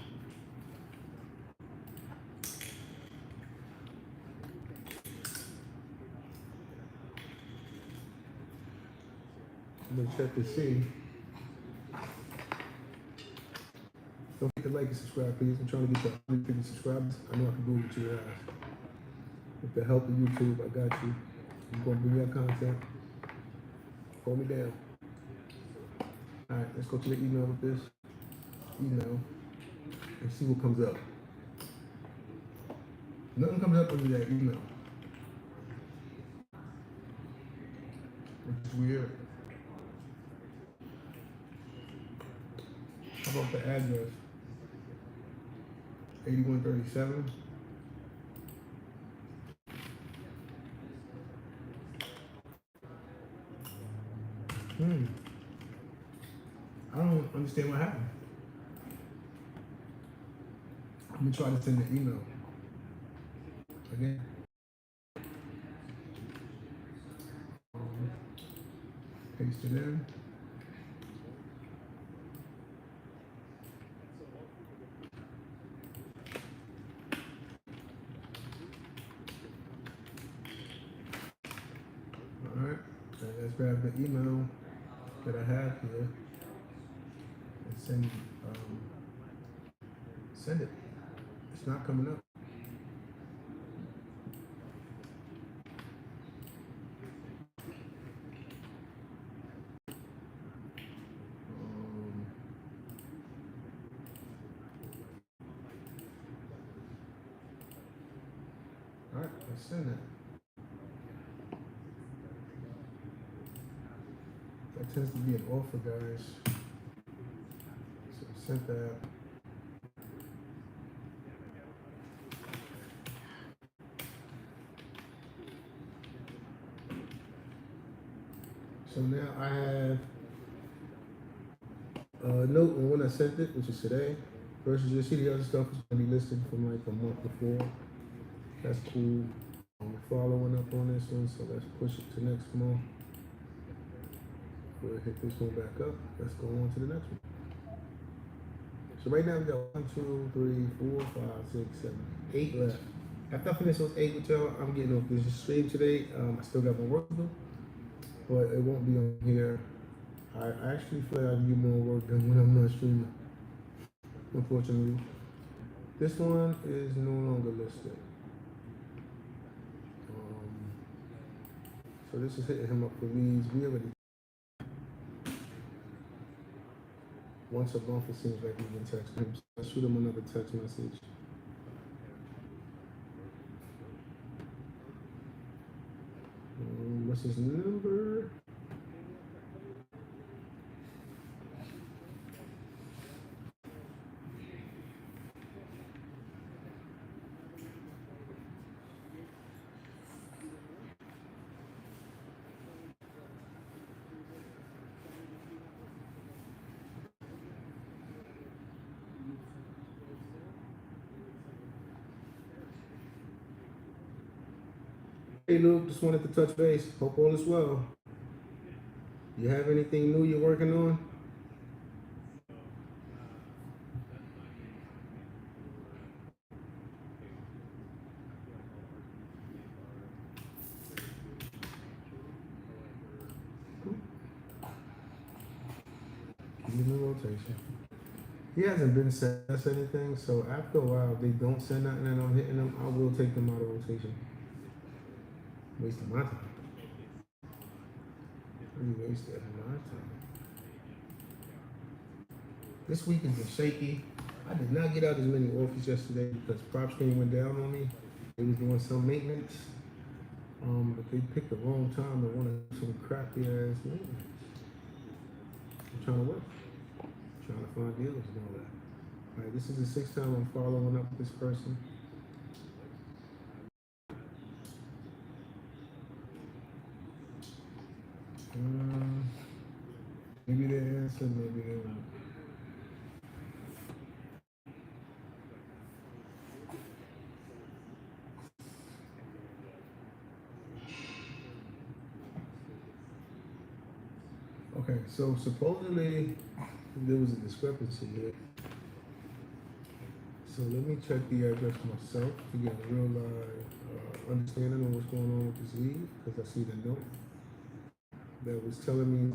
I'm gonna check to see. Don't forget to like and subscribe, please. I'm trying to get to 150 subscribers. I know I can do it with you guys. With the help of YouTube, I got you. I'm gonna bring that content. Hold me down. Alright, let's go to the email with this. Email. And see what comes up. Nothing comes up under that email. Which is weird. How about the address? 8137. I don't understand what happened. I'm gonna try to send the email again. Paste it in. All right, and let's grab the email that I have here and send it. It's not coming up. All right, let's send it. That tends to be an offer, guys. So I sent that. So now I have a note on when I sent it, which is today. Versus you see the other stuff is gonna be listed from like a month before. That's cool. I'm following up on this one, so let's push it to next month. We'll hit this one back up. Let's go on to the next one. So right now we got 1, 2, 3, 4, 5, 6, 7, 8 left. After I finish those 8 with y'all, I'm getting off this stream today. I still got my work to do, but it won't be on here. I actually feel like I can get more work done when I'm not streaming, unfortunately. This one is no longer listed. So this is hitting him up for leads. We already, once a month it seems like we've been texting him. So I'll shoot him another text message. What's his number? Hey Luke, just wanted to touch base. Hope all is well. You have anything new you're working on? Keep in rotation. He hasn't been sent us anything, so after a while, if they don't send nothing and I'm hitting them, I will take them out of rotation. Wasting my time. Really wasted my time. This week has been shaky. I did not get out as many offers yesterday because prop stream went down on me. They was doing some maintenance, but they picked the wrong time to want to do some crappy ass maintenance. I'm trying to work, trying to find deals and all that. All right, this is the 6th time I'm following up with this person. Maybe they answered, maybe they won't. Okay, so supposedly there was a discrepancy here. So let me check the address myself to get a real live understanding of what's going on with this lead, because I see the note that was telling me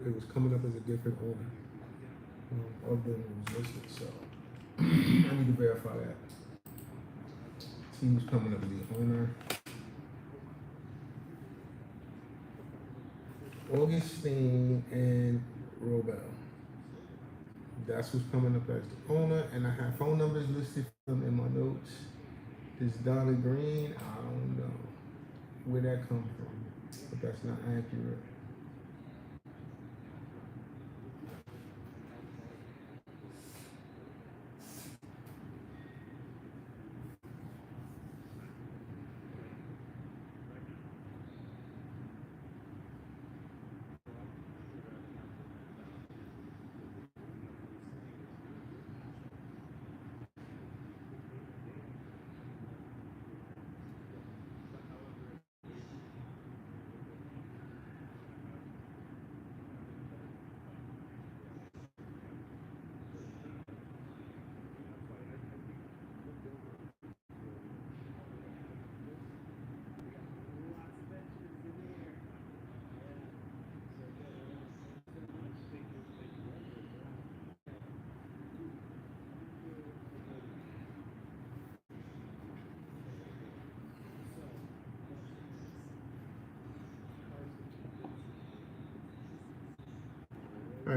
that it was coming up as a different owner of the one was listed. So I need to verify that. See who's coming up as the owner. Augustine and Robel. That's who's coming up as the owner, and I have phone numbers listed for them in my notes. This Donna Green, I don't know where that comes from, but that's not accurate.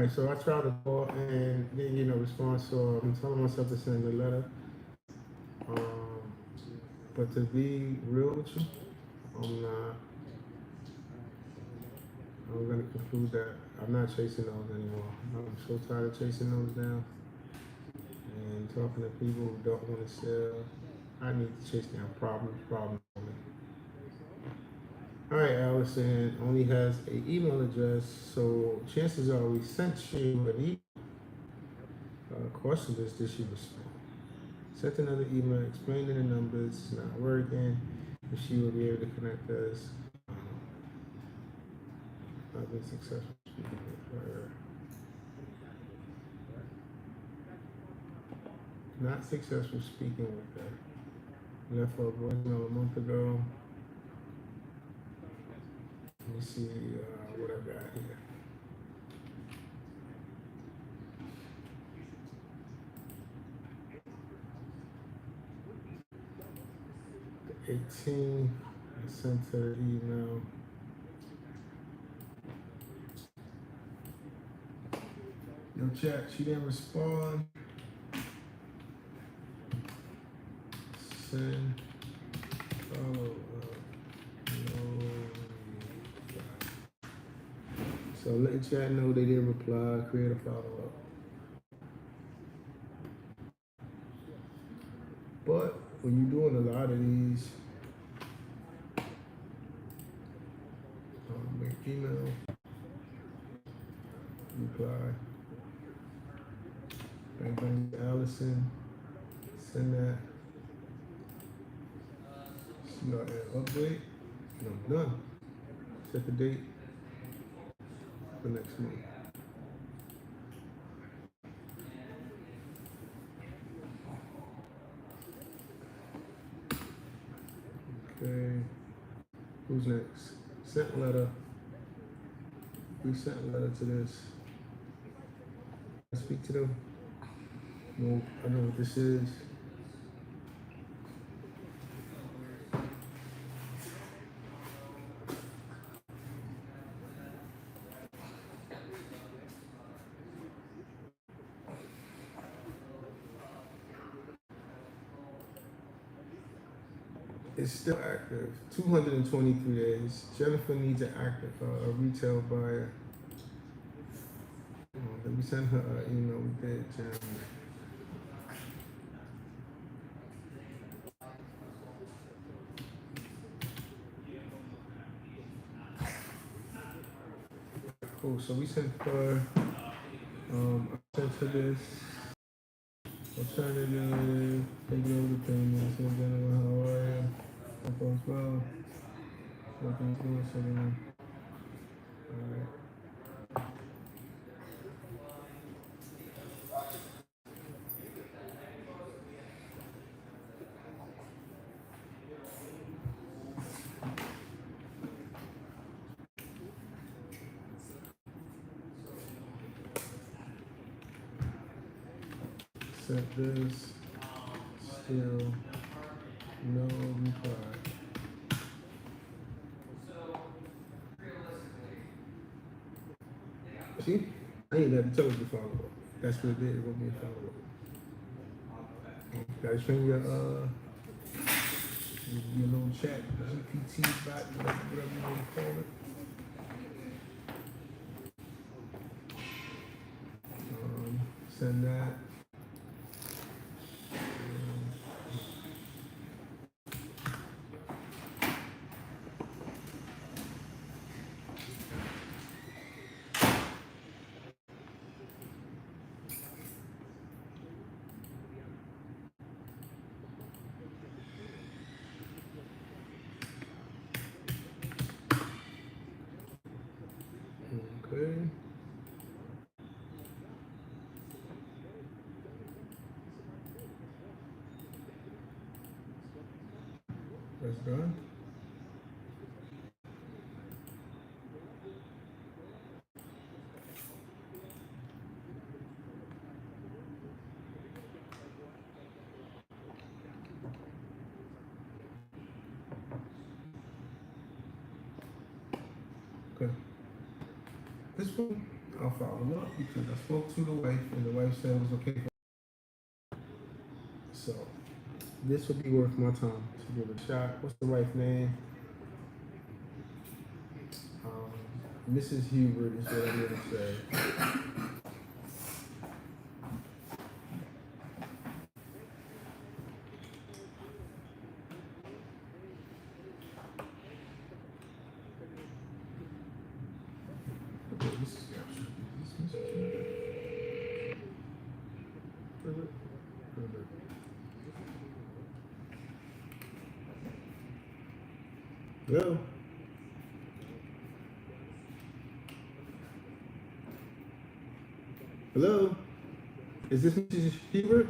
Alright, so I tried to call and didn't get no response, so I'm telling myself to send a letter. But to be real with you, I'm not. I'm gonna conclude that I'm not chasing those anymore. I'm so tired of chasing those down and talking to people who don't want to sell. I need to chase down problems. All right, Allison only has an email address, so chances are we sent you an email. Question is, did she respond? Sent another email explaining the numbers not working. If she will be able to connect us. I've been successful speaking with her. Not successful speaking with her. Left her a voicemail a month ago. Let me see what I got here. The 18th, I sent her an email. No chat, she didn't respond. Send follow up. No. So let the chat know they didn't reply. Create a follow up. But when you're doing a lot of these, make email, reply, bang bang Allison, send that. CRM update, and I'm done. Set the date for next month. Okay, who's next? Sent letter. We sent a letter to this. I speak to them. No, I know what this is. It's still active. 223 days. Jennifer needs an active a retail buyer. Let me send her an email. We did, Jen. Cool. So we sent her. I sent her this. Alternative. Taking over the payments. So Jennifer, how are you? Hope all's well. Welcome to us, everyone. All right. Sent this. Still no reply. See? I ain't had to tell her to follow up. That's what it did. It won't be a follow up. Gotta train your little chat, GPT bot, whatever you want to call it. Send that. Okay. That's done. Okay. This one, I'll I'll follow up because I spoke to the wife and the wife said it was okay. So this would be worth my time to give it a shot. What's the wife's name? Mrs. Hubert is what I'm going to say. Okay, this is Mrs. Hubert. Hello? Hello? Is this Mrs. Hubert?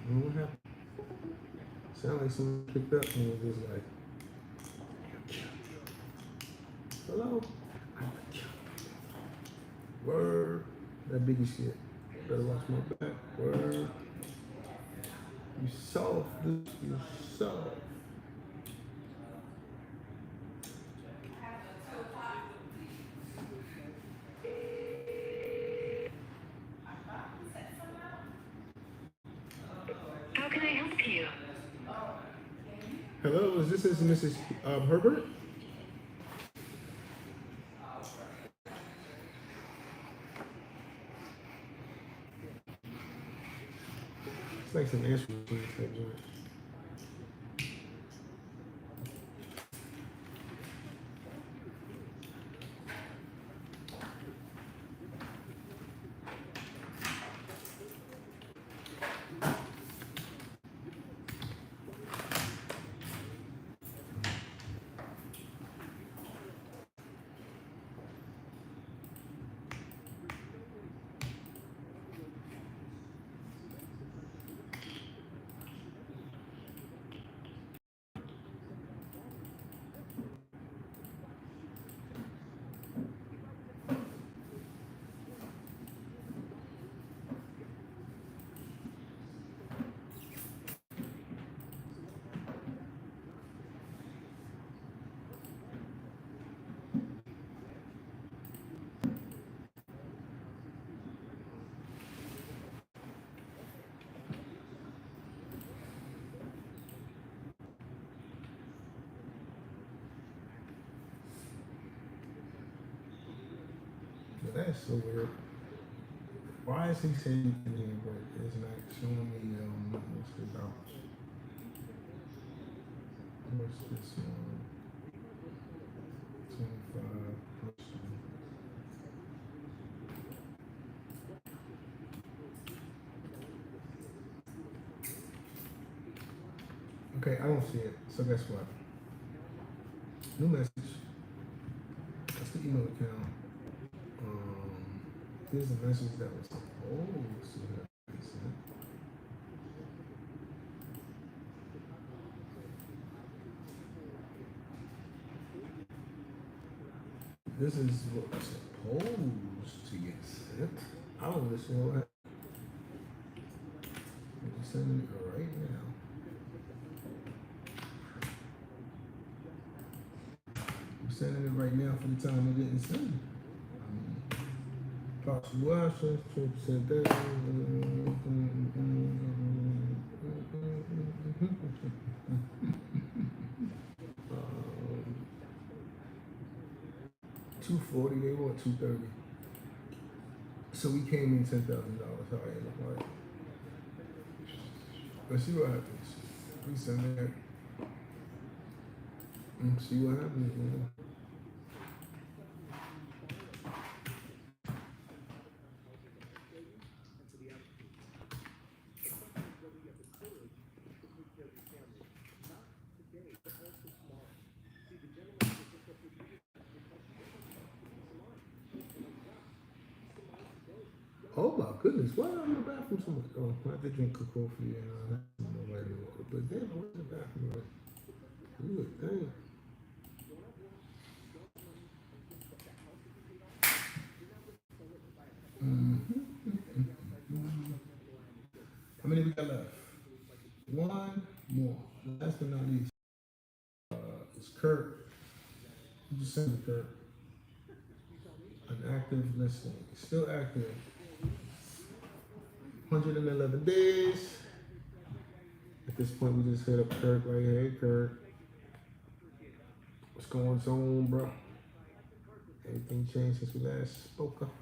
What happened? Sound like someone picked up and was just like, hello? Word. That biggie shit. Better watch my back. Word. You soft, dude. You soft. How can I help you? Hello, is this Mrs. Herbert? It's like some answer machine type joint. That's so weird. Why is he saying in here, but it's not showing me what's the dollars? What's this one? 25. Okay, I don't see it. So guess what? New message. That's the email account. Here's a message that was supposed to have been sent. This is what was supposed to get sent. I don't listen to what I'm sending it right now. I'm sending it right now for the time it didn't send it. Possible actions, 20% there. 240, they want 230. So we came in $10,000. All right. Let's see what happens. We send that. See what happens, man. Oh my goodness, why am I in the bathroom so much? Oh, I have to drink a coffee and but then where's the bathroom? You would think. How many we got left? One more. Last but not least, it's Kurt. active listening. Still active. 111 days. At this point, we just hit up Kirk like, hey, Kirk, what's going on, bro? Anything changed since we last spoke up?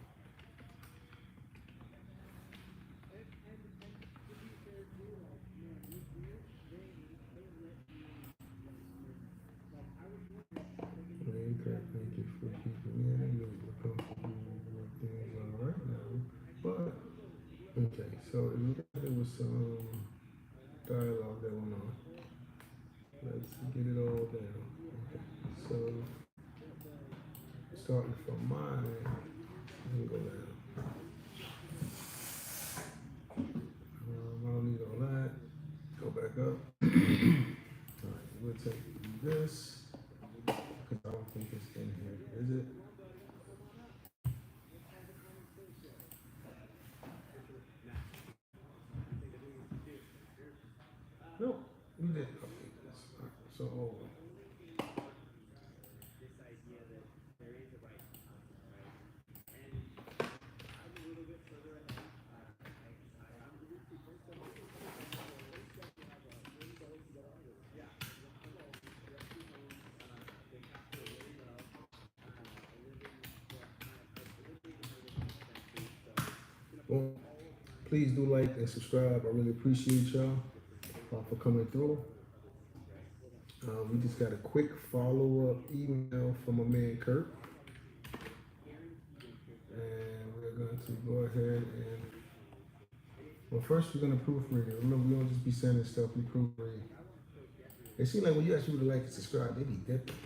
Hey, Kirk, thank you for keeping me in the loop. We're comfortable with things are right now. But, okay, so it looked like there was some dialogue that went on. Let's get it all down. Okay, so starting from mine, let me go down. I don't need all that. Go back up. All right, we'll take this because I don't think it's in here, is it? No, we did update this. All right, so well, please do like and subscribe. I really appreciate y'all for coming through. We just got a quick follow-up email from my man Kurt. And we're going to go ahead and, well, first we're going to proofread it. Remember, we don't just be sending stuff, we proofread. It seems like when you ask people to like and subscribe, they be different.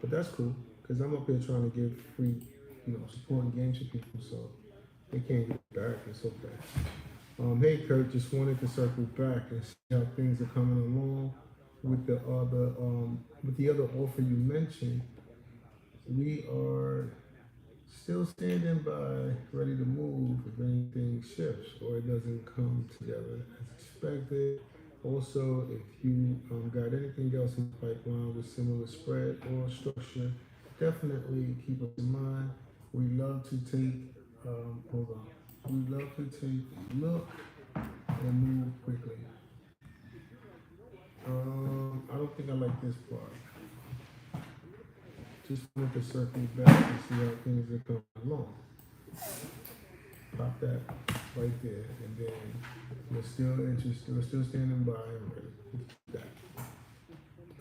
But that's cool, because I'm up here trying to give free, support and games to people, so they can't get back. It's okay. Hey, Kurt, just wanted to circle back and see how things are coming along with the other offer you mentioned. We are still standing by, ready to move if anything shifts or it doesn't come together as expected. Also, if you got anything else in the pipeline with similar spread or structure, definitely keep us in mind. We love to take, we love to take a look and move quickly. I don't think I like this part. Just wanted to circle back and see how things are coming along. Pop that right there, and then we're still interested, we're still standing by and ready. That.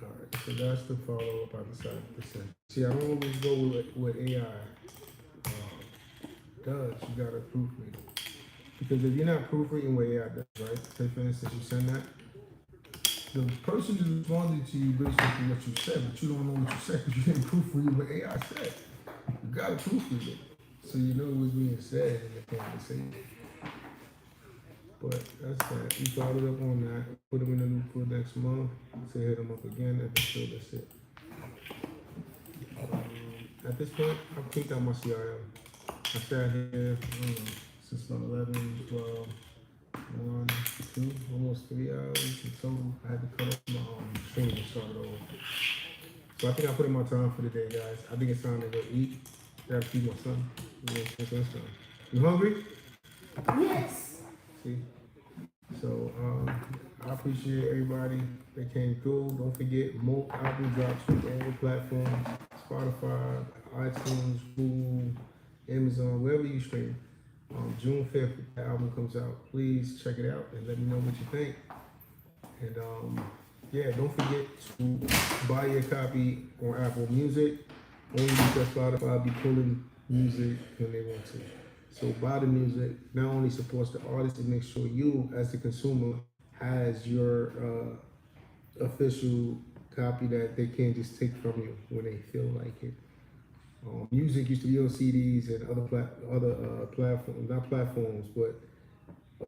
All right, so that's the follow-up I decided to send. See, I don't always go with what AI does. You gotta proofread it. Because if you're not proofreading what AI does, right? Say for instance, you send that, the person is responding to you based on what you said, but you don't know what you said because you didn't proofread what AI said. You gotta proofread it, so you know what's being said in the conversation. But that's that. We followed up on that. Put them in the loop for next month. So hit them up again. That's it. At this point, I've kicked out my CRM. I sat here, since 11, 12, 1, 2, almost 3 hours in total. I had to cut off my stream and start it over. So I think I put in my time for the day, guys. I think it's time to go eat. I gotta feed my son. You hungry? Yes. See? So I appreciate everybody that came through. Don't forget, more album drops from all platforms: Spotify, iTunes, Google, Amazon, wherever you stream. June 5th, the album comes out. Please check it out and let me know what you think. And yeah, don't forget to buy your copy on Apple Music. Only because Spotify be pulling music when they want to. So buy the music. Not only supports the artist, it makes sure you, as the consumer, has your official copy that they can't just take from you when they feel like it. Music used to be on CDs and other platforms, not platforms, but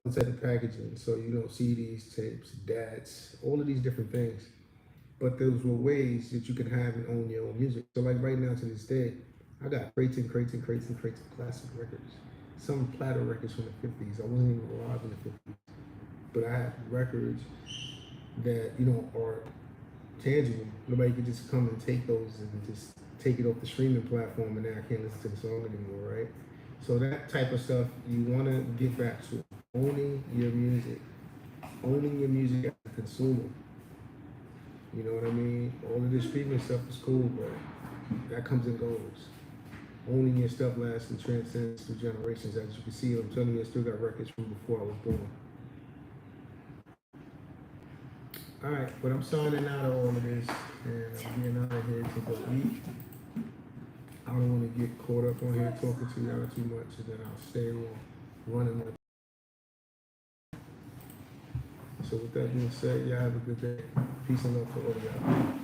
other type of packaging. So CDs, tapes, DATs, all of these different things. But those were ways that you can have and own your own music. So like right now to this day, I got crates and crates and crates and crates of classic records. Some platter records from the 50s. I wasn't even alive in the 50s. But I have records that, are tangible. Nobody could just come and take those and just take it off the streaming platform and now I can't listen to the song anymore, right? So that type of stuff you want to get back to. Owning your music as a consumer. You know what I mean? All of this streaming stuff is cool, but that comes and goes. Owning your stuff lasts and transcends through generations. As you can see, I'm telling you, I still got records from before I was born. All right, but I'm signing out of all of this, and I'm getting out of here to go eat. I don't want to get caught up on here talking to y'all too much, and then I'll stay on running my. So with that being said, y'all have a good day. Peace and love to all of y'all.